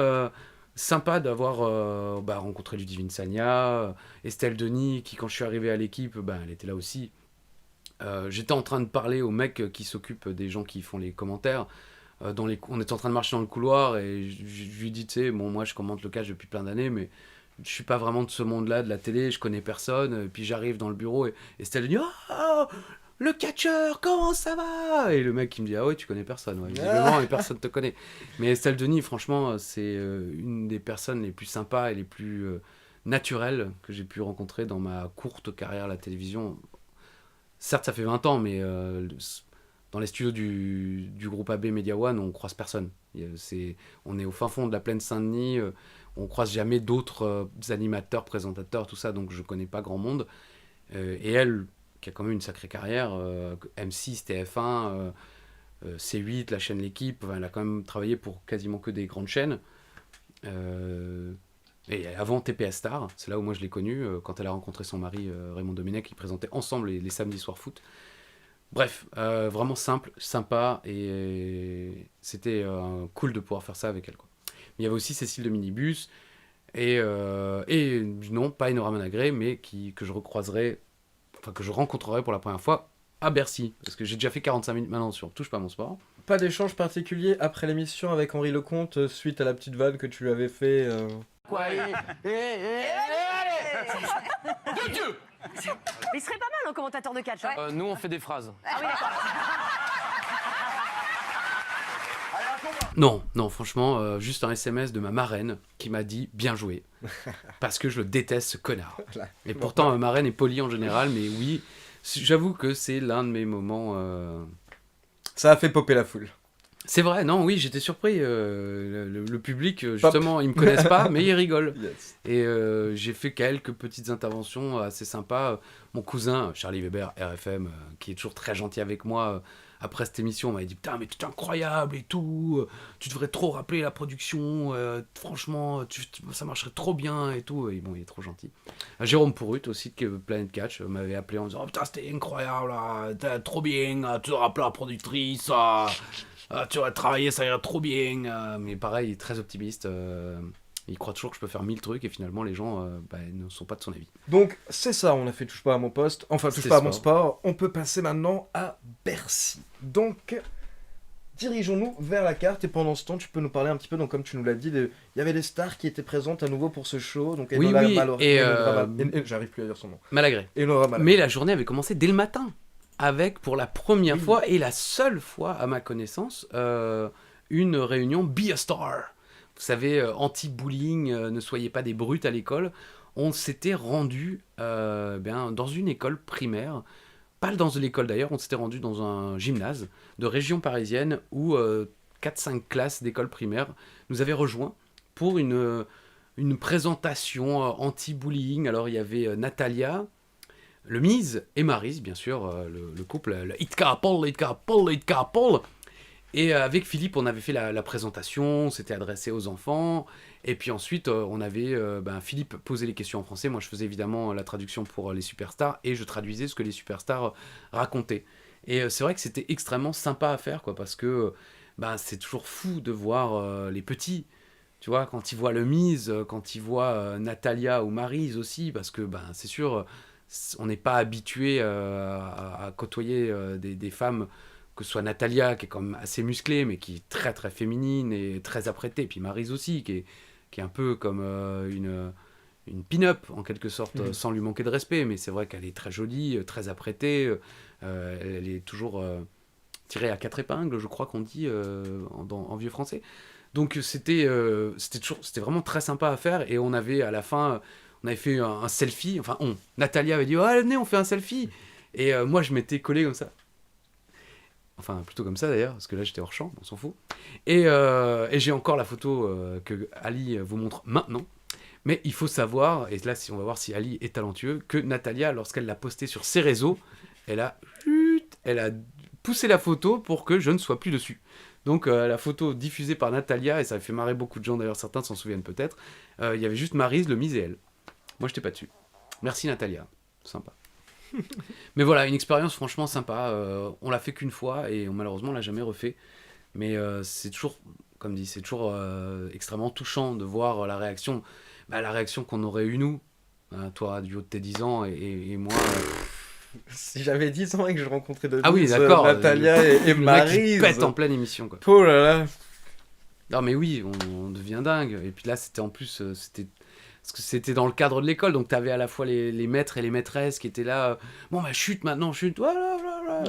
sympa d'avoir rencontré Ludivine Sagna, Estelle Denis, qui quand je suis arrivé à l'équipe, elle était là aussi. J'étais en train de parler au mec qui s'occupe des gens qui font les commentaires. On était en train de marcher dans le couloir et je lui dis, tu sais, bon, moi je commente le catch depuis plein d'années, mais je suis pas vraiment de ce monde-là, de la télé, je connais personne. Et puis j'arrive dans le bureau et Estelle dit, oh, le catcheur, comment ça va? Et le mec qui me dit, ah ouais, tu connais personne, ouais, visiblement, et personne te connaît. Mais Estelle Denis, franchement, c'est une des personnes les plus sympas et les plus naturelles que j'ai pu rencontrer dans ma courte carrière à la télévision. Certes, ça fait 20 ans, mais dans les studios du groupe AB Media One, on croise personne. On est au fin fond de la plaine Saint-Denis, on croise jamais d'autres animateurs, présentateurs, tout ça, donc je connais pas grand monde. Et elle, qui a quand même une sacrée carrière, M6, TF1, C8, la chaîne L'Équipe, elle a quand même travaillé pour quasiment que des grandes chaînes. Et avant TPS Star, c'est là où moi je l'ai connue, quand elle a rencontré son mari Raymond Domenech, ils présentaient ensemble les samedis soirs foot. Bref, vraiment simple, sympa, et c'était cool de pouvoir faire ça avec elle, quoi. Mais il y avait aussi Cécile de Minibus, et non, pas Enora Managré, mais que je rencontrerai pour la première fois à Bercy, parce que j'ai déjà fait 45 minutes maintenant sur Touche pas à mon sport. Pas d'échange particulier après l'émission avec Henri Lecomte suite à la petite vanne que tu lui avais fait Quoi De Dieu! Mais il serait pas mal en commentateur de catch, ouais. Nous, on fait des phrases. Ah oui, d'accord. Non, franchement, juste un SMS de ma marraine qui m'a dit bien joué, parce que je le déteste, ce connard. Et pourtant, ma marraine est polie en général, mais oui, j'avoue que c'est l'un de mes moments. Ça a fait popper la foule. C'est vrai, non, oui, j'étais surpris. Le public, justement, ils me connaissent pas, mais ils rigolent. Yes. Et j'ai fait quelques petites interventions assez sympas. Mon cousin, Charlie Weber, RFM, qui est toujours très gentil avec moi, après cette émission, m'avait dit, putain, mais tu es incroyable et tout, tu devrais trop rappeler la production, franchement, ça marcherait trop bien et tout. Et bon, il est trop gentil. Jérôme Pourrut aussi, de Planet Catch, m'avait appelé en me disant, oh putain, c'était incroyable, là, t'es trop bien, tu devrais rappeler la productrice, tu vas travailler, ça ira trop bien. Mais pareil, il est très optimiste. Il croit toujours que je peux faire 1000 trucs et finalement les gens ne sont pas de son avis. Donc c'est ça, on a fait touche pas à mon poste, enfin touche C'est pas à mon sport. sport. On peut passer maintenant à Bercy. Donc dirigeons-nous vers la carte et pendant ce temps tu peux nous parler un petit peu, donc comme tu nous l'as dit, il y avait des stars qui étaient présentes à nouveau pour ce show. Donc Oui, Enola oui, j'arrive plus à dire son nom. Malagré. Enora Malagré. Mais la journée avait commencé dès le matin, avec pour la première Oui. fois et la seule fois à ma connaissance, une réunion Be a Star. Vous savez, anti-bullying, ne soyez pas des brutes à l'école. On s'était rendu dans une école primaire, pas dans l'école d'ailleurs, on s'était rendu dans un gymnase de région parisienne où 4-5 classes d'école primaire nous avaient rejoints pour une présentation anti-bullying. Alors il y avait Natalia, le Mise et Maryse, bien sûr, le couple, le It Couple. Et avec Philippe, on avait fait la présentation, on s'était adressé aux enfants. Et puis ensuite, on avait Philippe posait les questions en français. Moi, je faisais évidemment la traduction pour les superstars et je traduisais ce que les superstars racontaient. Et c'est vrai que c'était extrêmement sympa à faire, quoi, parce que c'est toujours fou de voir les petits. Tu vois, quand ils voient le Mise, quand ils voient Natalia ou Maryse aussi, parce que c'est sûr, on n'est pas habitué à côtoyer des femmes, que ce soit Natalia, qui est quand même assez musclée, mais qui est très très féminine et très apprêtée, et puis Maryse aussi, qui est un peu comme une pin-up, en quelque sorte, sans lui manquer de respect, mais c'est vrai qu'elle est très jolie, très apprêtée, elle est toujours tirée à 4 épingles, je crois qu'on dit en vieux français. Donc c'était vraiment très sympa à faire, et on avait à la fin, on avait fait un selfie, Natalia avait dit « Oh, venez, on fait un selfie !» Et moi, je m'étais collé comme ça. Enfin, plutôt comme ça d'ailleurs, parce que là j'étais hors champ, on s'en fout. Et j'ai encore la photo que Ali vous montre maintenant. Mais il faut savoir, et là on va voir si Ali est talentueux, que Natalia, lorsqu'elle l'a postée sur ses réseaux, elle a poussé la photo pour que je ne sois plus dessus. Donc la photo diffusée par Natalia, et ça a fait marrer beaucoup de gens d'ailleurs, certains s'en souviennent peut-être, il y avait juste Maryse, le Mise et elle. Moi j'étais pas dessus. Merci Natalia, sympa. Mais voilà, une expérience franchement sympa. On l'a fait qu'une fois et malheureusement on l'a jamais refait. Mais c'est toujours, comme dit, c'est toujours extrêmement touchant de voir la réaction qu'on aurait eu nous, hein, toi du haut de tes 10 ans et moi. Si j'avais 10 ans et que je rencontrais de Ah oui, d'accord. Natalia et Le mec Maryse. qui pète en pleine émission, quoi. Oh là là. Non mais oui, on devient dingue. Et puis là, c'était en plus, parce que c'était dans le cadre de l'école, donc t'avais à la fois les maîtres et les maîtresses qui étaient là. Bon bah chute maintenant, chute. Voilà, voilà.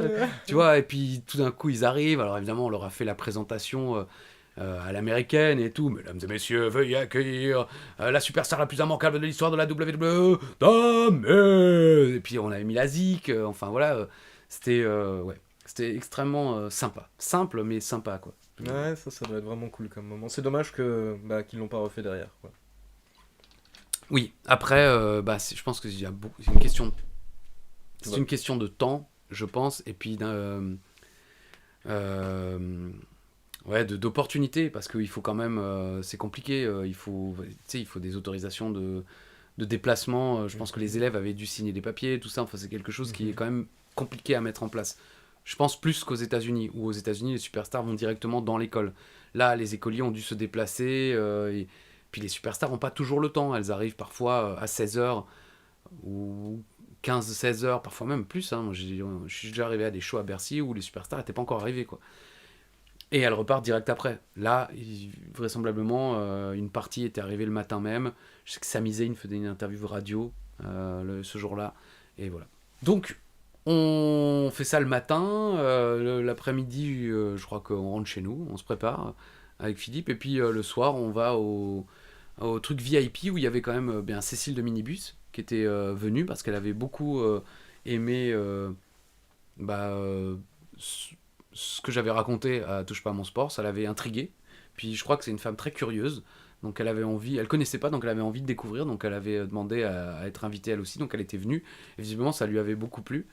Tu vois, et puis tout d'un coup ils arrivent. Alors évidemment, on leur a fait la présentation à l'américaine et tout. Mesdames et messieurs, veuillez accueillir la superstar la plus immanquable de l'histoire de la WWE, Damien. Et puis on avait mis la zik. Enfin voilà, c'était extrêmement sympa, simple mais sympa quoi. Ouais, ça doit être vraiment cool comme moment. C'est dommage qu'ils l'ont pas refait derrière, quoi. Oui, après, je pense que c'est une question, c'est une question de temps, je pense, et puis d'opportunité, parce qu'il faut quand même, c'est compliqué, il faut des autorisations de déplacement. Je pense que les élèves avaient dû signer des papiers, tout ça. Enfin, c'est quelque chose qui est quand même compliqué à mettre en place. Je pense plus qu'aux États-Unis, où aux États-Unis, les superstars vont directement dans l'école. Là, les écoliers ont dû se déplacer, et puis les superstars n'ont pas toujours le temps. Elles arrivent parfois à 16h ou 15-16h, parfois même plus. Hein. Moi, je suis déjà arrivé à des shows à Bercy où les superstars n'étaient pas encore arrivés, quoi. Et elles repartent direct après. Là, vraisemblablement, une partie était arrivée le matin même. Je sais que Sami Zayn faisait une interview radio ce jour-là. Et voilà. Donc, on fait ça le matin. L'après-midi, je crois qu'on rentre chez nous. On se prépare avec Philippe. Et puis le soir, on va au truc VIP où il y avait quand même bien Cécile de Minibus qui était venue parce qu'elle avait beaucoup aimé ce que j'avais raconté à Touche pas à mon sport. Ça l'avait intriguée. Puis je crois que c'est une femme très curieuse. Donc elle avait envie, elle connaissait pas, donc elle avait envie de découvrir. Donc elle avait demandé à être invitée elle aussi. Donc elle était venue. Et visiblement, ça lui avait beaucoup plu.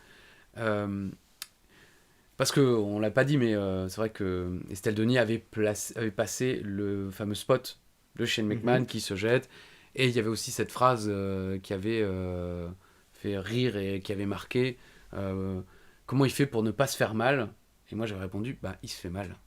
Parce que on l'a pas dit, mais c'est vrai que Estelle Denis avait passé le fameux spot de Shane McMahon qui se jette, et il y avait aussi cette phrase qui avait fait rire et qui avait marqué comment il fait pour ne pas se faire mal. Et moi j'avais répondu il se fait mal,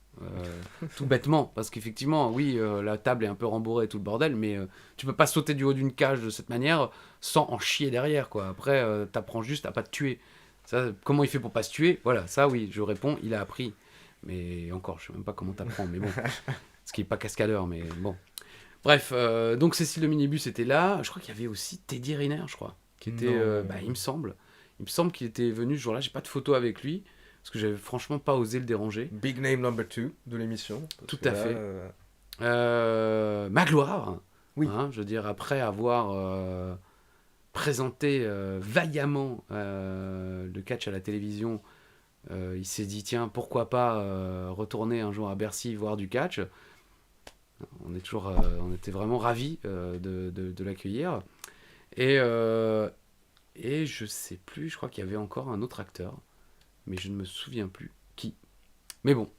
tout bêtement, parce qu'effectivement oui, la table est un peu rembourrée et tout le bordel, mais tu peux pas sauter du haut d'une cage de cette manière sans en chier derrière, quoi. Après t'apprends juste à pas te tuer. Ça, comment il fait pour pas se tuer? Voilà, ça oui, je réponds, il a appris. Mais encore, je sais même pas comment t'apprends, mais bon. Ce qui est pas cascadeur, mais bon. Bref, donc Cécile de Minibus était là. Je crois qu'il y avait aussi Teddy Riner, je crois. Qui était, il me semble. Il me semble qu'il était venu ce jour-là. J'ai pas de photo avec lui. Parce que j'avais franchement pas osé le déranger. Big name number 2 de l'émission. Tout à fait. Magloire. Oui. Hein, je veux dire, après avoir présenté vaillamment le catch à la télévision, il s'est dit tiens, pourquoi pas retourner un jour à Bercy voir du catch. On était vraiment ravis de l'accueillir. Et je sais plus, je crois qu'il y avait encore un autre acteur, mais je ne me souviens plus qui. Mais bon.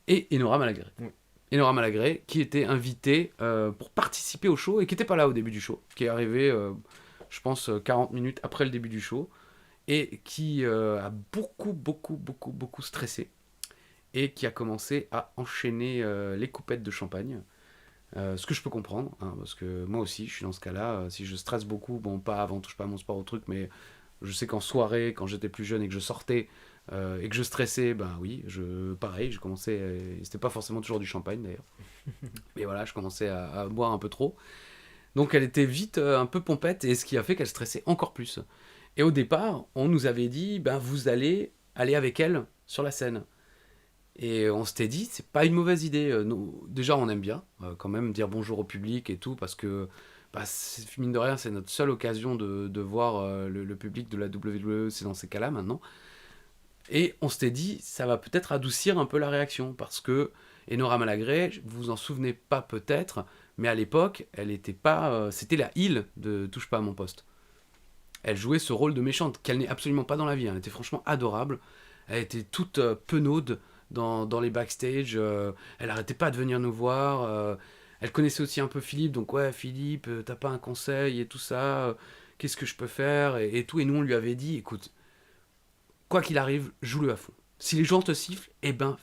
Et Enora Malagré. Oui. Enora Malagré, qui était invitée pour participer au show et qui n'était pas là au début du show, qui est arrivé, je pense, 40 minutes après le début du show, et qui a beaucoup stressé, et qui a commencé à enchaîner les coupettes de champagne. Ce que je peux comprendre, hein, parce que moi aussi, je suis dans ce cas-là. Si je stresse beaucoup, bon, pas avant, touche pas à mon sport au truc, mais je sais qu'en soirée, quand j'étais plus jeune et que je sortais, et que je stressais, oui, pareil, je commençais, c'était pas forcément toujours du champagne d'ailleurs, mais voilà, je commençais à boire un peu trop. Donc elle était vite un peu pompette, et ce qui a fait qu'elle stressait encore plus. Et au départ, on nous avait dit, vous allez aller avec elle sur la scène. Et on s'était dit, c'est pas une mauvaise idée. Déjà, on aime bien quand même dire bonjour au public et tout, parce que mine de rien, c'est notre seule occasion de voir le public de la WWE, c'est dans ces cas-là maintenant. Et on s'était dit, ça va peut-être adoucir un peu la réaction, parce que Enora Malagré, vous vous en souvenez pas peut-être, mais à l'époque, elle était pas, c'était la heel de Touche pas à mon poste. Elle jouait ce rôle de méchante, qu'elle n'est absolument pas dans la vie. Elle était franchement adorable. Elle était toute penaude dans les backstage. Elle arrêtait pas de venir nous voir. Elle connaissait aussi un peu Philippe, donc ouais, Philippe, t'as pas un conseil et tout ça. qu'est-ce que je peux faire et tout. Et nous, on lui avait dit, écoute, quoi qu'il arrive, joue-le à fond. Si les gens te sifflent, eh ben,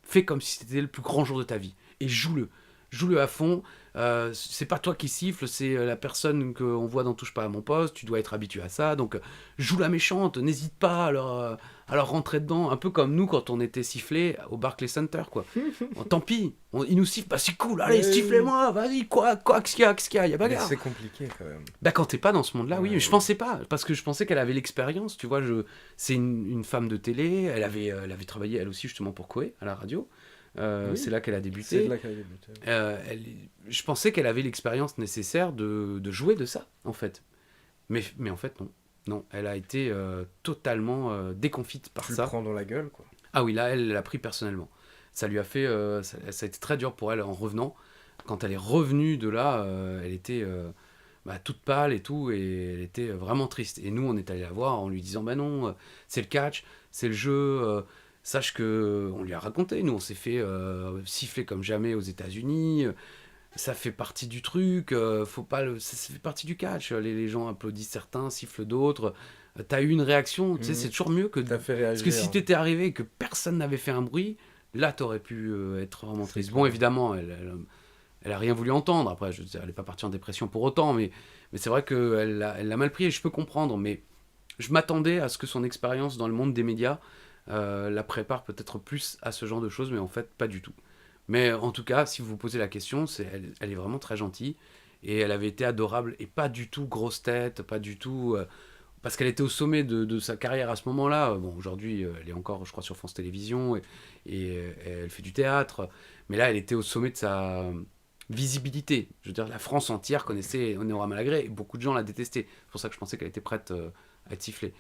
fais comme si c'était le plus grand jour de ta vie. Et joue-le. Joue-le à fond. C'est pas toi qui siffle, c'est la personne qu'on voit dans Touche pas à mon poste. Tu dois être habitué à ça. Donc, joue la méchante. N'hésite pas à leur rentrer dedans. Un peu comme nous quand on était sifflés au Barclays Center, quoi. Bon, tant pis. Ils nous sifflent. Bah, c'est cool. Allez, sifflez-moi. Vas-y, quoi, qu'est-ce qu'il y a? Il y a Mais bagarre. c'est compliqué quand même. Bah, quand t'es pas dans ce monde-là, oui. Ouais. Mais je pensais pas. Parce que je pensais qu'elle avait l'expérience. Tu vois, c'est une femme de télé. Elle avait travaillé, elle aussi, justement, pour Koé, à la radio. Oui. C'est là qu'elle a C'est débuté. de là qu'elle a débuté. Je pensais qu'elle avait l'expérience nécessaire de jouer de ça, en fait. Mais en fait, non. Non, elle a été totalement déconfite par Tu ça. le prends dans la gueule, quoi. Ah oui, là, elle l'a pris personnellement. Ça lui a fait... ça a été très dur pour elle en revenant. Quand elle est revenue de là, elle était toute pâle et tout, et elle était vraiment triste. Et nous, on est allé la voir en lui disant, bah non, c'est le catch, c'est le jeu... sache que on lui a raconté, nous on s'est fait siffler comme jamais aux États-Unis, ça fait partie du truc, faut pas ça fait partie du catch, les gens applaudissent certains, sifflent d'autres, t'as eu une réaction, tu sais, c'est toujours mieux que T'as fait parce réagir. que si t'étais arrivé et que personne n'avait fait un bruit, là t'aurais pu être vraiment C'est triste. clair. Bon, évidemment, elle a rien voulu entendre, après elle est pas partie en dépression pour autant, mais c'est vrai qu'elle l'a mal pris et je peux comprendre, mais je m'attendais à ce que son expérience dans le monde des médias la prépare peut-être plus à ce genre de choses, mais en fait, pas du tout. Mais en tout cas, si vous vous posez la question, elle est vraiment très gentille, et elle avait été adorable, et pas du tout grosse tête, pas du tout... parce qu'elle était au sommet de sa carrière à ce moment-là. Bon, aujourd'hui, elle est encore, je crois, sur France Télévisions, et elle fait du théâtre, mais là, elle était au sommet de sa visibilité. Je veux dire, la France entière connaissait Honorama Malagré, et beaucoup de gens la détestaient. C'est pour ça que je pensais qu'elle était prête à être sifflée.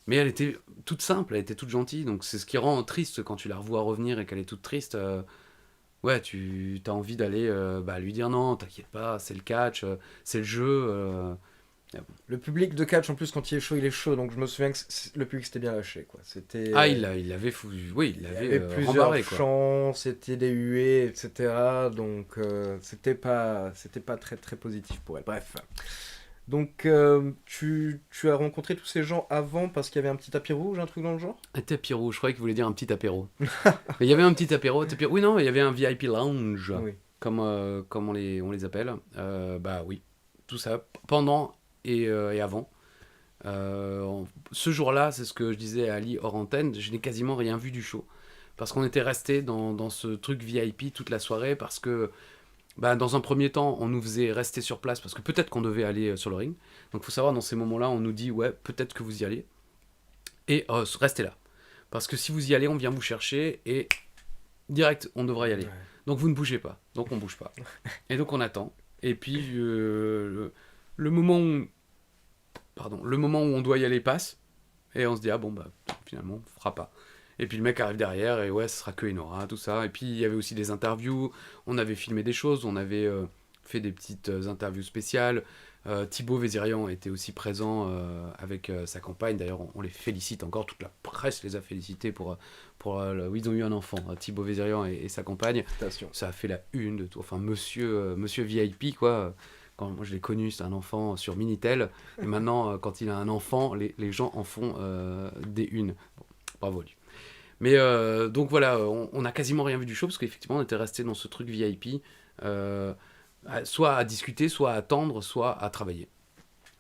Mais elle était toute simple, elle était toute gentille, donc c'est ce qui rend triste quand tu la revois revenir et qu'elle est toute triste. Ouais, tu as envie d'aller lui dire non, t'inquiète pas, c'est le catch, c'est le jeu. Le public de catch, en plus, quand il est chaud, donc je me souviens que le public s'était bien lâché, quoi. C'était... Ah, il l'avait fou, oui, il il y l'avait avait plusieurs rembarré, quoi. chants, c'était des huées, etc. Donc, c'était pas très, très positif pour elle. Bref. Donc, tu as rencontré tous ces gens avant parce qu'il y avait un petit tapis rouge, un truc dans le genre? Un tapis rouge, je croyais qu'il voulait dire un petit apéro. Mais il y avait un petit apéro, oui, non, il y avait un VIP lounge, Oui. comme on les appelle. Bah oui, tout ça, pendant et avant. Ce jour-là, c'est ce que je disais à Ali hors antenne, je n'ai quasiment rien vu du show. Parce qu'on était resté dans ce truc VIP toute la soirée, parce que dans un premier temps, on nous faisait rester sur place, parce que peut-être qu'on devait aller sur le ring. Donc il faut savoir, dans ces moments-là, on nous dit, ouais, peut-être que vous y allez. Et restez là. Parce que si vous y allez, on vient vous chercher, et direct, on devra y aller. Ouais. Donc vous ne bougez pas. Donc on bouge pas. Et donc on attend. Et puis le moment où on doit y aller passe. Et on se dit, ah bon, finalement, on fera pas. Et puis le mec arrive derrière, et ouais, ce sera que Enora, tout ça. Et puis il y avait aussi des interviews. On avait filmé des choses. On avait fait des petites interviews spéciales. Thibaut Vézirian était aussi présent avec sa compagne. D'ailleurs, on les félicite encore. Toute la presse les a félicités pour ils ont eu un enfant, Thibaut Vézirian et sa compagne. Félicitations. Ça a fait la une de tout. Enfin, monsieur VIP, quoi. Quand moi je l'ai connu, c'était un enfant sur Minitel. Et maintenant, quand il a un enfant, les gens en font des unes. Bon, bravo lui. Mais donc voilà, on a quasiment rien vu du show parce qu'effectivement, on était resté dans ce truc VIP. Soit à discuter, soit à attendre, soit à travailler.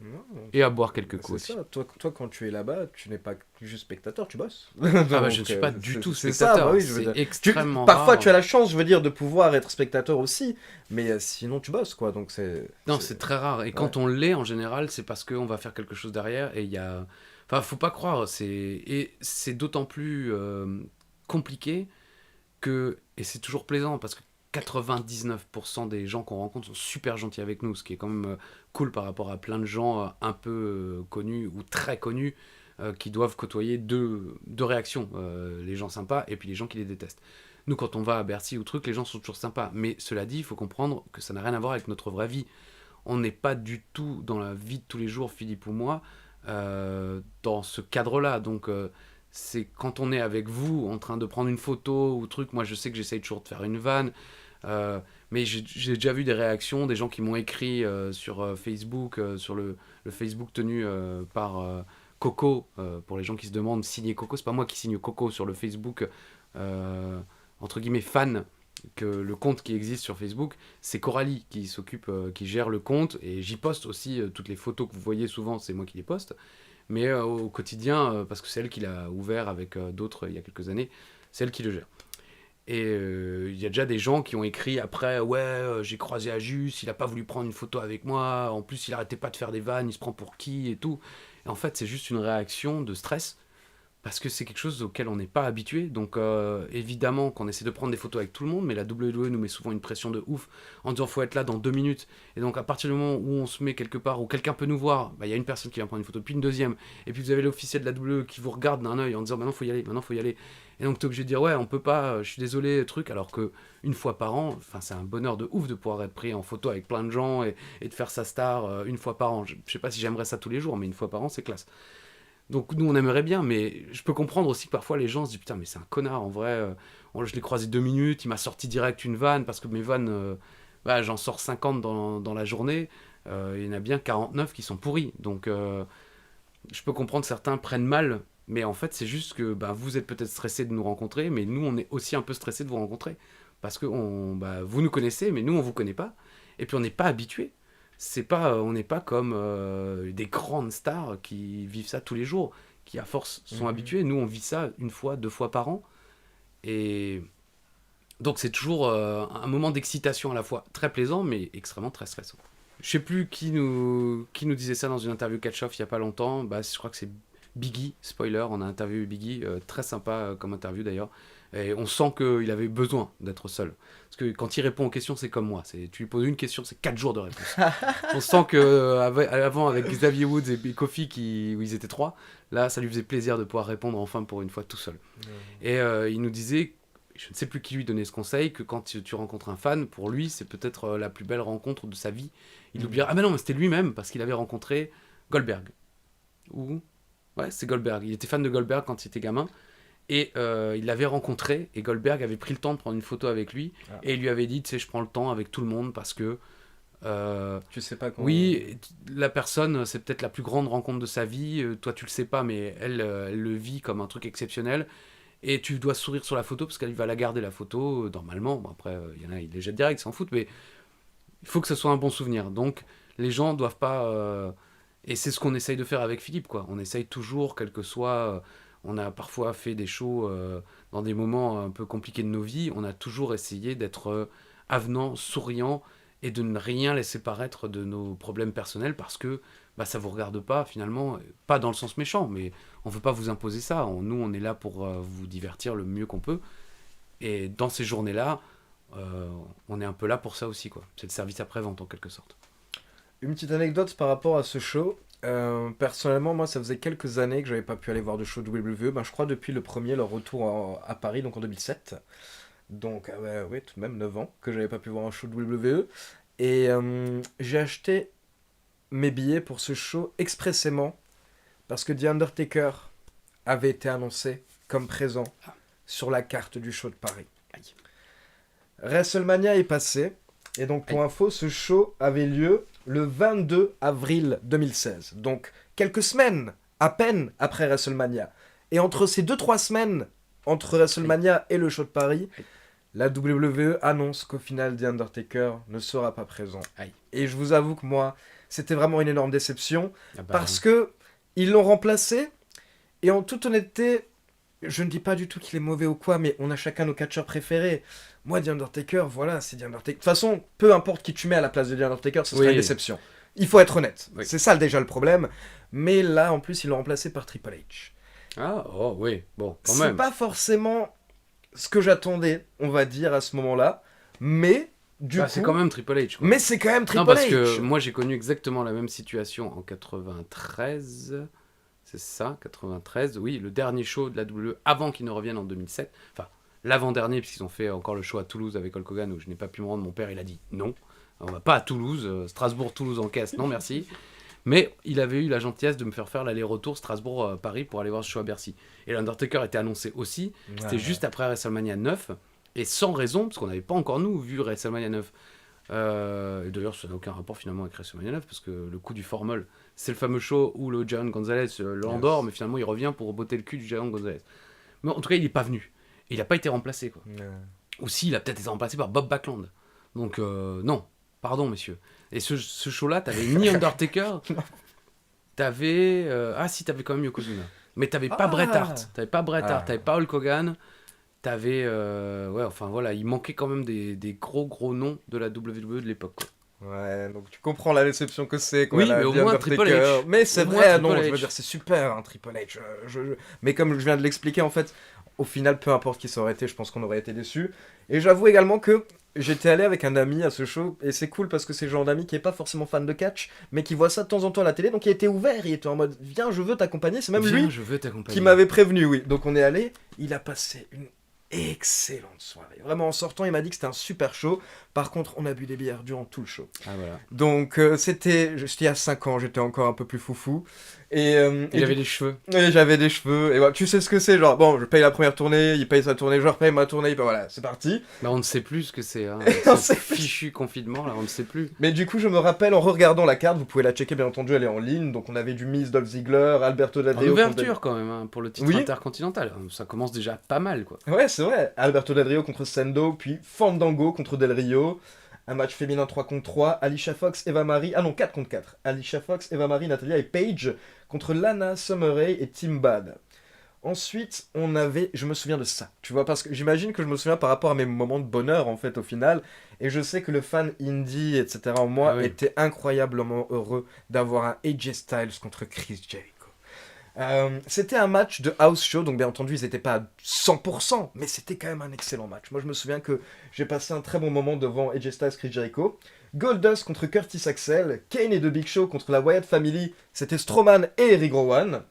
Non, Et à boire quelques c'est coups aussi. ça. Toi, quand tu es là-bas, tu n'es pas juste spectateur, tu bosses. Je ne suis pas du tout spectateur. Oui, je veux c'est dire. extrêmement Parfois, rare. tu as la chance, je veux dire, de pouvoir être spectateur aussi, mais sinon, tu bosses, quoi. Donc, Non, c'est très rare. Et quand on l'est, en général, c'est parce qu'on va faire quelque chose derrière. Et il y a... Enfin, faut pas croire. Et c'est d'autant plus compliqué que... Et c'est toujours plaisant parce que 99% des gens qu'on rencontre sont super gentils avec nous, ce qui est quand même cool par rapport à plein de gens un peu connus ou très connus qui doivent côtoyer deux réactions, les gens sympas et puis les gens qui les détestent. Nous, quand on va à Bercy ou truc, les gens sont toujours sympas. Mais cela dit, il faut comprendre que ça n'a rien à voir avec notre vraie vie. On n'est pas du tout dans la vie de tous les jours, Philippe ou moi, dans ce cadre-là. Donc, c'est quand on est avec vous, en train de prendre une photo ou truc, moi je sais que j'essaye toujours de faire une vanne. Mais j'ai déjà vu des réactions, des gens qui m'ont écrit sur Facebook, sur le Facebook tenu par Coco, pour les gens qui se demandent signer Coco, c'est pas moi qui signe Coco sur le Facebook, entre guillemets fan, que le compte qui existe sur Facebook, c'est Coralie qui s'occupe, qui gère le compte, et j'y poste aussi toutes les photos que vous voyez souvent, c'est moi qui les poste, mais au quotidien, parce que c'est elle qui l'a ouvert avec d'autres il y a quelques années, c'est elle qui le gère. Et il y a déjà des gens qui ont écrit après, j'ai croisé Ajus, il a pas voulu prendre une photo avec moi, en plus il arrêtait pas de faire des vannes, il se prend pour qui et tout. Et en fait c'est juste une réaction de stress, parce que c'est quelque chose auquel on n'est pas habitué. Donc évidemment qu'on essaie de prendre des photos avec tout le monde, mais la WWE nous met souvent une pression de ouf en disant faut être là dans 2 minutes. Et donc à partir du moment où on se met quelque part, où quelqu'un peut nous voir, il y a une personne qui vient prendre une photo, puis une deuxième, et puis vous avez l'officiel de la WWE qui vous regarde d'un œil en disant maintenant faut y aller, maintenant faut y aller. Et donc t'es obligé de dire on peut pas, je suis désolé, truc, alors que une fois par an, c'est un bonheur de ouf de pouvoir être pris en photo avec plein de gens et de faire sa star une fois par an. Je sais pas si j'aimerais ça tous les jours, mais une fois par an c'est classe. Donc nous on aimerait bien, mais je peux comprendre aussi que parfois les gens se disent putain mais c'est un connard en vrai, je l'ai croisé 2 minutes, il m'a sorti direct une vanne, parce que mes vannes, j'en sors 50 dans la journée, il y en a bien 49 qui sont pourris, donc je peux comprendre que certains prennent mal, mais en fait c'est juste que vous êtes peut-être stressés de nous rencontrer, mais nous on est aussi un peu stressés de vous rencontrer, parce que vous nous connaissez, mais nous on vous connaît pas, et puis on n'est pas habitués. On n'est pas comme des grandes stars qui vivent ça tous les jours, qui à force sont habitués. Nous, on vit ça 1 fois, 2 fois par an. Et donc, c'est toujours un moment d'excitation à la fois très plaisant, mais extrêmement très stressant. Je sais plus qui nous disait ça dans une interview Catch-Off il y a pas longtemps. Je crois que c'est Biggie, spoiler, on a interviewé Biggie, très sympa comme interview d'ailleurs. Et on sent qu'il avait besoin d'être seul. Parce que quand il répond aux questions, c'est comme moi. Tu lui poses une question, c'est 4 jours de réponse. On sent qu'avant, avec Xavier Woods et Kofi, où ils étaient 3, là, ça lui faisait plaisir de pouvoir répondre enfin pour une fois tout seul. Et il nous disait, je ne sais plus qui lui donnait ce conseil, que quand tu rencontres un fan, pour lui, c'est peut-être la plus belle rencontre de sa vie. Il oubliera, ah mais non, mais c'était lui-même, parce qu'il avait rencontré Goldberg. Ouais, c'est Goldberg. Il était fan de Goldberg quand il était gamin. Et il l'avait rencontré, et Goldberg avait pris le temps de prendre une photo avec lui, et il lui avait dit, tu sais, je prends le temps avec tout le monde parce que... tu sais pas comment... Oui, la personne, c'est peut-être la plus grande rencontre de sa vie, toi tu le sais pas, mais elle le vit comme un truc exceptionnel, et tu dois sourire sur la photo, parce qu'elle va la garder la photo, normalement, bon, après, il y en a, ils les jettent direct, ils s'en foutent, mais il faut que ce soit un bon souvenir, donc les gens doivent pas... Et c'est ce qu'on essaye de faire avec Philippe, quoi. On essaye toujours, quel que soit... On a parfois fait des shows dans des moments un peu compliqués de nos vies. On a toujours essayé d'être avenant, souriant et de ne rien laisser paraître de nos problèmes personnels, parce que ça vous regarde pas finalement, pas dans le sens méchant, mais on veut pas vous imposer ça. Nous, on est là pour vous divertir le mieux qu'on peut. Et dans ces journées-là, on est un peu là pour ça aussi, quoi. C'est le service après-vente en quelque sorte. Une petite anecdote par rapport à ce show. Personnellement, moi, ça faisait quelques années que j'avais pas pu aller voir de show de WWE. Je crois depuis le premier, leur retour à Paris, donc en 2007. Donc, oui, tout de même 9 ans que j'avais pas pu voir un show de WWE. Et j'ai acheté mes billets pour ce show expressément parce que The Undertaker avait été annoncé comme présent sur la carte du show de Paris. WrestleMania est passé. Et donc, pour info, ce show avait lieu le 22 avril 2016. Donc, quelques semaines à peine après WrestleMania. Et entre ces 2-3 semaines, entre WrestleMania et le show de Paris, la WWE annonce qu'au final, The Undertaker ne sera pas présent. Et je vous avoue que moi, c'était vraiment une énorme déception. Parce que ils l'ont remplacé. Et en toute honnêteté, je ne dis pas du tout qu'il est mauvais ou quoi, mais on a chacun nos catcheurs préférés. Moi, The Undertaker, voilà, c'est The Undertaker. De toute façon, peu importe qui tu mets à la place de The Undertaker, ce sera une déception. Il faut être honnête. C'est ça déjà le problème. Mais là, en plus, ils l'ont remplacé par Triple H. Ah, oh oui, bon, quand même. C'est pas forcément ce que j'attendais, on va dire, à ce moment-là. Mais, du coup... c'est quand même Triple H, quoi. Mais c'est quand même Triple H. Parce que moi, j'ai connu exactement la même situation en 93... C'est ça, 93, oui, le dernier show de la WWE avant qu'ils ne reviennent en 2007. Enfin, l'avant-dernier, puisqu'ils ont fait encore le show à Toulouse avec Hulk Hogan, où je n'ai pas pu me rendre. Mon père, il a dit non, on va pas à Toulouse, Strasbourg-Toulouse en caisse, non merci. Mais il avait eu la gentillesse de me faire l'aller-retour Strasbourg-Paris pour aller voir ce show à Bercy. Et l'Undertaker était annoncé aussi, c'était juste après WrestleMania 9, Et sans raison, parce qu'on n'avait pas encore, nous, vu WrestleMania 9. Et d'ailleurs, ça n'a aucun rapport finalement avec WrestleMania 9, parce que le coup du formol, c'est le fameux show où le Giant Gonzalez l'endort, mais finalement il revient pour botter le cul du Giant Gonzalez. Mais en tout cas, il n'est pas venu. Il n'a pas été remplacé, quoi. Ou si, il a peut-être été remplacé par Bob Backlund. Donc, non. Pardon, messieurs. Et ce show-là, t'avais ni Undertaker, t'avais... t'avais quand même Yokozuna. Mais t'avais pas Bret Hart. T'avais pas Bret Hart, t'avais pas Hulk Hogan. T'avais... il manquait quand même des gros noms de la WWE de l'époque, quoi. Ouais, donc tu comprends la déception que c'est, quoi. Oui, mais au moins Triple H. Mais c'est Au moins vrai, Triple non, H. je veux dire, c'est super, hein, Triple H. Mais comme je viens de l'expliquer, en fait, au final, peu importe qui ça aurait été, je pense qu'on aurait été déçus. Et j'avoue également que j'étais allé avec un ami à ce show, et c'est cool parce que c'est le genre d'ami qui est pas forcément fan de catch, mais qui voit ça de temps en temps à la télé, donc il était ouvert, il était en mode, viens, je veux t'accompagner, c'est même Viens, lui je veux t'accompagner. qui m'avait prévenu, oui. Donc on est allé, il a passé une excellente soirée. Vraiment, en sortant, il m'a dit que c'était un super show. Par contre, on a bu des bières durant tout le show. Ah, voilà. Donc, j'étais il y a 5 ans, j'étais encore un peu plus foufou. Il avait des cheveux. Et j'avais des cheveux. Et voilà, tu sais ce que c'est, genre, bon, je paye la première tournée, il paye sa tournée, je repaye ma tournée, et puis voilà, c'est parti. Bah, on ne sait plus ce que c'est. Hein. On Ce sait fichu confinement, là, on ne sait plus. Mais du coup, je me rappelle, en regardant la carte, vous pouvez la checker, bien entendu, elle est en ligne. Donc, on avait du Miz, Dolph Ziggler, Alberto Del En Rio. ouverture, quand même, hein, pour le titre Oui. intercontinental. Ça commence déjà pas mal, quoi. Ouais, c'est vrai. Alberto Del Rio contre Sendo, puis Fandango contre Del Rio. Un match féminin 3 contre 3. Alicia Fox, Eva Marie. Ah non, 4 contre 4. Alicia Fox, Eva Marie, Natalia et Paige contre Lana, Summer Rae et Team Bad. Ensuite, on avait... Je me souviens de ça, tu vois, parce que j'imagine que je me souviens par rapport à mes moments de bonheur, en fait, au final. Et je sais que le fan indie, etc., en moi, Ah oui. était incroyablement heureux d'avoir un AJ Styles contre Chris Jericho. C'était un match de house show, donc bien entendu ils n'étaient pas à 100%, mais c'était quand même un excellent match. Moi je me souviens que j'ai passé un très bon moment devant AJ Styles, Chris Jericho. Goldust contre Curtis Axel, Kane et The Big Show contre la Wyatt Family, c'était Strowman et Eric Rowan.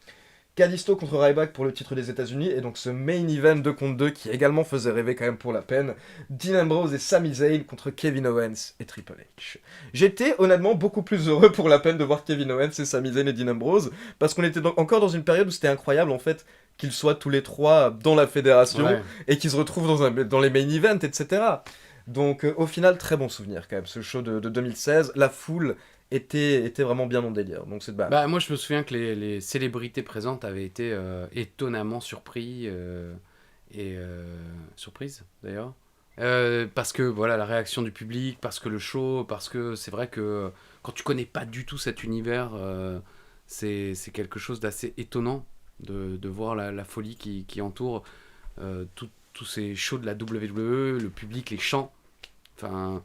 Kalisto contre Ryback pour le titre des États-Unis, et donc ce main event 2 contre 2 qui également faisait rêver quand même pour la peine. Dean Ambrose et Sami Zayn contre Kevin Owens et Triple H. J'étais honnêtement beaucoup plus heureux pour la peine de voir Kevin Owens et Sami Zayn et Dean Ambrose, parce qu'on était encore dans une période où c'était incroyable en fait qu'ils soient tous les trois dans la fédération, Ouais. et qu'ils se retrouvent dans les main events, etc. Donc au final, très bon souvenir quand même, ce show de 2016. La foule était vraiment bien en délire, donc c'est de base. Bah, moi, je me souviens que les célébrités présentes avaient été étonnamment surpris surprises d'ailleurs. Parce que voilà la réaction du public, parce que le show, parce que c'est vrai que quand tu connais pas du tout cet univers, c'est quelque chose d'assez étonnant de voir la folie qui entoure tous ces shows de la WWE, le public, les chants. Enfin,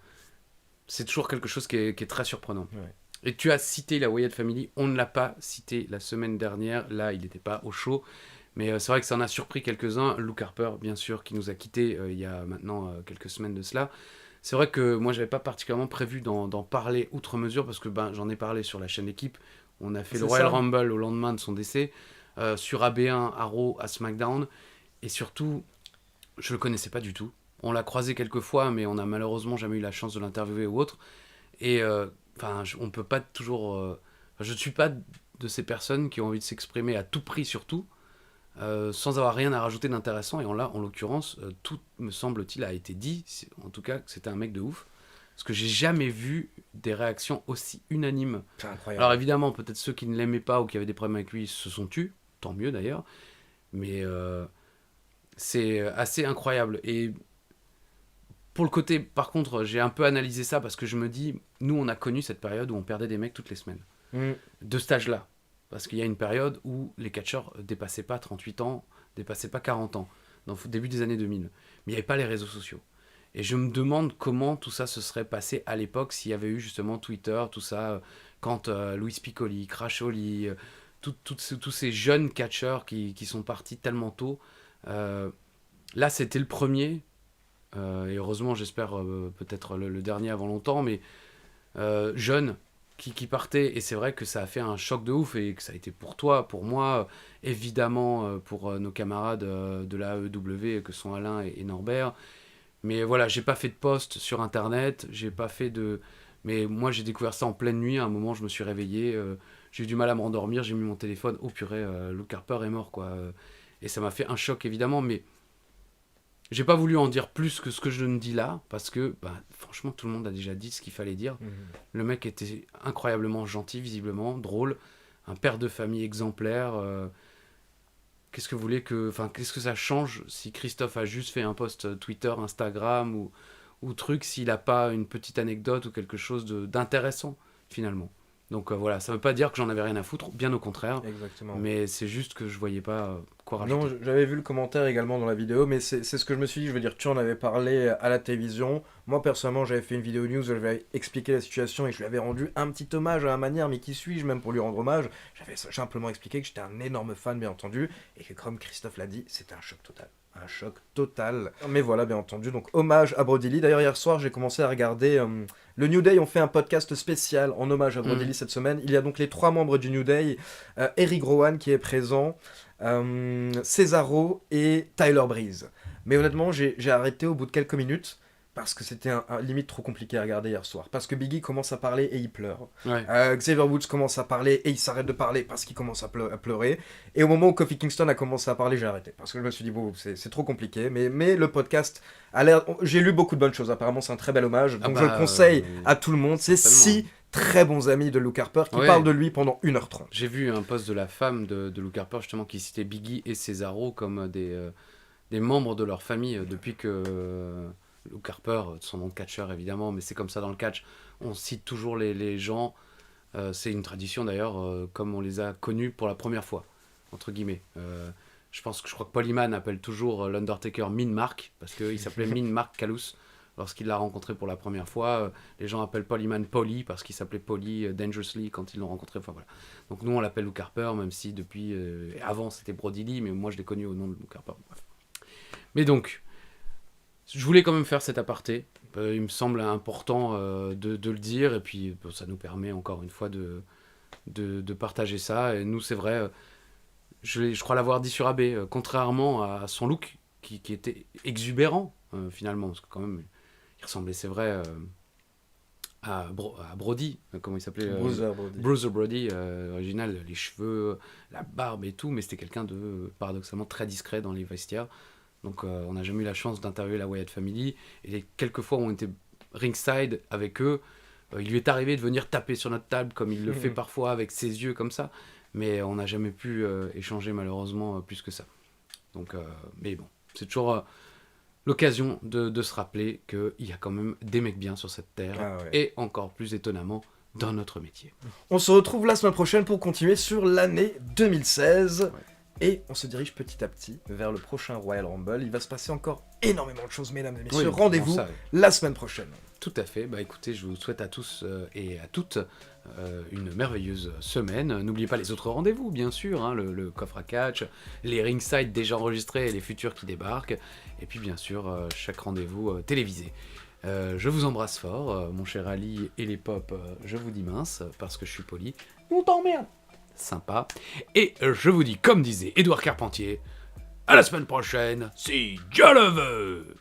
c'est toujours quelque chose qui est très surprenant. Ouais. Et tu as cité la Wyatt Family, on ne l'a pas cité la semaine dernière, là il n'était pas au show, mais c'est vrai que ça en a surpris quelques-uns. Luke Harper, bien sûr, qui nous a quittés il y a maintenant quelques semaines de cela. C'est vrai que moi j'avais pas particulièrement prévu d'en parler outre mesure, parce que j'en ai parlé sur la chaîne Équipe, on a fait le C'est Royal ça. Rumble au lendemain de son décès, sur AB1, à Raw, à SmackDown, et surtout, je le connaissais pas du tout. On l'a croisé quelques fois, mais on a malheureusement jamais eu la chance de l'interviewer ou autre. Et on peut pas toujours. Je ne suis pas de ces personnes qui ont envie de s'exprimer à tout prix sur tout, sans avoir rien à rajouter d'intéressant. Et en l'occurrence, tout me semble-t-il a été dit. En tout cas, que c'était un mec de ouf. Parce que j'ai jamais vu des réactions aussi unanimes. C'est incroyable. Alors évidemment, peut-être ceux qui ne l'aimaient pas ou qui avaient des problèmes avec lui se sont tus. Tant mieux d'ailleurs. Mais c'est assez incroyable. Et pour le côté, par contre, j'ai un peu analysé ça parce que je me dis, nous, on a connu cette période où on perdait des mecs toutes les semaines. De cet âge-là. Parce qu'il y a une période où les catcheurs dépassaient pas 38 ans, dépassaient pas 40 ans, dans le début des années 2000. Mais il n'y avait pas les réseaux sociaux. Et je me demande comment tout ça se serait passé à l'époque s'il y avait eu justement Twitter, tout ça, quand Luis Piccoli, Crash Holly, tous ces jeunes catcheurs qui sont partis tellement tôt. Là, c'était le premier. Et heureusement, j'espère peut-être le dernier avant longtemps, mais jeune qui partait, et c'est vrai que ça a fait un choc de ouf, et que ça a été pour toi, pour moi, évidemment pour nos camarades de la AEW que sont Alain et Norbert. Mais voilà, j'ai pas fait de post sur internet, j'ai pas fait de... Mais moi j'ai découvert ça en pleine nuit, à un moment je me suis réveillé, j'ai eu du mal à me rendormir, j'ai mis mon téléphone, oh purée, Luke Harper est mort quoi. Et ça m'a fait un choc évidemment, mais J'ai pas voulu en dire plus que ce que je ne dis là, parce que franchement tout le monde a déjà dit ce qu'il fallait dire. Le mec était incroyablement gentil, visiblement, drôle, un père de famille exemplaire. Qu'est-ce que vous voulez que... Enfin, qu'est-ce que ça change si Christophe a juste fait un post Twitter, Instagram ou truc, s'il a pas une petite anecdote ou quelque chose d'intéressant, finalement. Donc voilà, ça veut pas dire que j'en avais rien à foutre, bien au contraire. Exactement. Mais c'est juste que je voyais pas quoi rajouter. Non, j'avais vu le commentaire également dans la vidéo, mais c'est ce que je me suis dit. Je veux dire, tu en avais parlé à la télévision. Moi, personnellement, j'avais fait une vidéo news où j'avais expliqué la situation et je lui avais rendu un petit hommage à la manière, mais qui suis-je même pour lui rendre hommage? J'avais simplement expliqué que j'étais un énorme fan, bien entendu, et que comme Christophe l'a dit, c'était un choc total. Un choc total. Mais voilà, bien entendu, donc hommage à Brody Lee. D'ailleurs, hier soir, j'ai commencé à regarder... le New Day ont fait un podcast spécial en hommage à Brody Lee cette semaine. Il y a donc les 3 membres du New Day, Eric Rowan qui est présent, Cesaro et Tyler Breeze. Mais honnêtement, j'ai arrêté au bout de quelques minutes parce que c'était un limite trop compliqué à regarder hier soir. Parce que Biggie commence à parler et il pleure. Ouais. Xavier Woods commence à parler et il s'arrête de parler parce qu'il commence à pleurer. Et au moment où Kofi Kingston a commencé à parler, j'ai arrêté. Parce que je me suis dit, bon, c'est trop compliqué. Mais le podcast a l'air... J'ai lu beaucoup de bonnes choses. Apparemment, c'est un très bel hommage. Donc je le conseille à tout le monde. C'est 6 très bons amis de Luke Harper qui parlent de lui pendant 1h30. J'ai vu un post de la femme de Luke Harper, justement, qui citait Biggie et Cesaro comme des membres de leur famille depuis que... Luke Harper, son nom de catcheur évidemment, mais c'est comme ça dans le catch, on cite toujours les gens, c'est une tradition d'ailleurs, comme on les a connus pour la première fois, entre guillemets. Je crois que Paul Heyman appelle toujours l'Undertaker Mean Mark, parce qu'il s'appelait Mean Mark Calous, lorsqu'il l'a rencontré pour la première fois. Les gens appellent Paul Heyman Paulie, parce qu'il s'appelait Paulie Dangerously quand ils l'ont rencontré. Enfin, voilà. Donc nous on l'appelle Luke Harper, même si depuis, avant c'était Brody Lee, mais moi je l'ai connu au nom de Luke Harper. Bref. Mais donc... Je voulais quand même faire cet aparté. Il me semble important de le dire. Et puis, ça nous permet encore une fois de partager ça. Et nous, c'est vrai, je crois l'avoir dit sur AB, contrairement à son look, qui était exubérant, finalement. Parce que quand même, il ressemblait, c'est vrai, à Brody. Comment il s'appelait Bruiser Brody, original. Les cheveux, la barbe et tout. Mais c'était quelqu'un de, paradoxalement, très discret dans les vestiaires. Donc on n'a jamais eu la chance d'interviewer la Wyatt Family. Et les quelques fois où on était ringside avec eux, il lui est arrivé de venir taper sur notre table comme il le fait parfois avec ses yeux comme ça. Mais on n'a jamais pu échanger malheureusement plus que ça. Donc, mais bon, c'est toujours l'occasion de se rappeler qu'il y a quand même des mecs bien sur cette terre. Ah ouais. Et encore plus étonnamment, dans notre métier. On se retrouve la semaine prochaine pour continuer sur l'année 2016. Ouais. Et on se dirige petit à petit vers le prochain Royal Rumble. Il va se passer encore énormément de choses, mesdames et messieurs. Oui, rendez-vous la semaine prochaine. Tout à fait. Bah écoutez, je vous souhaite à tous et à toutes une merveilleuse semaine. N'oubliez pas les autres rendez-vous, bien sûr, hein, le coffre à catch, les ringside déjà enregistrés et les futurs qui débarquent. Et puis bien sûr, chaque rendez-vous télévisé. Je vous embrasse fort, mon cher Ali et les pop, je vous dis mince, parce que je suis poli. On t'emmerde. Sympa. Et je vous dis, comme disait Édouard Carpentier, à la semaine prochaine, si Dieu le veut.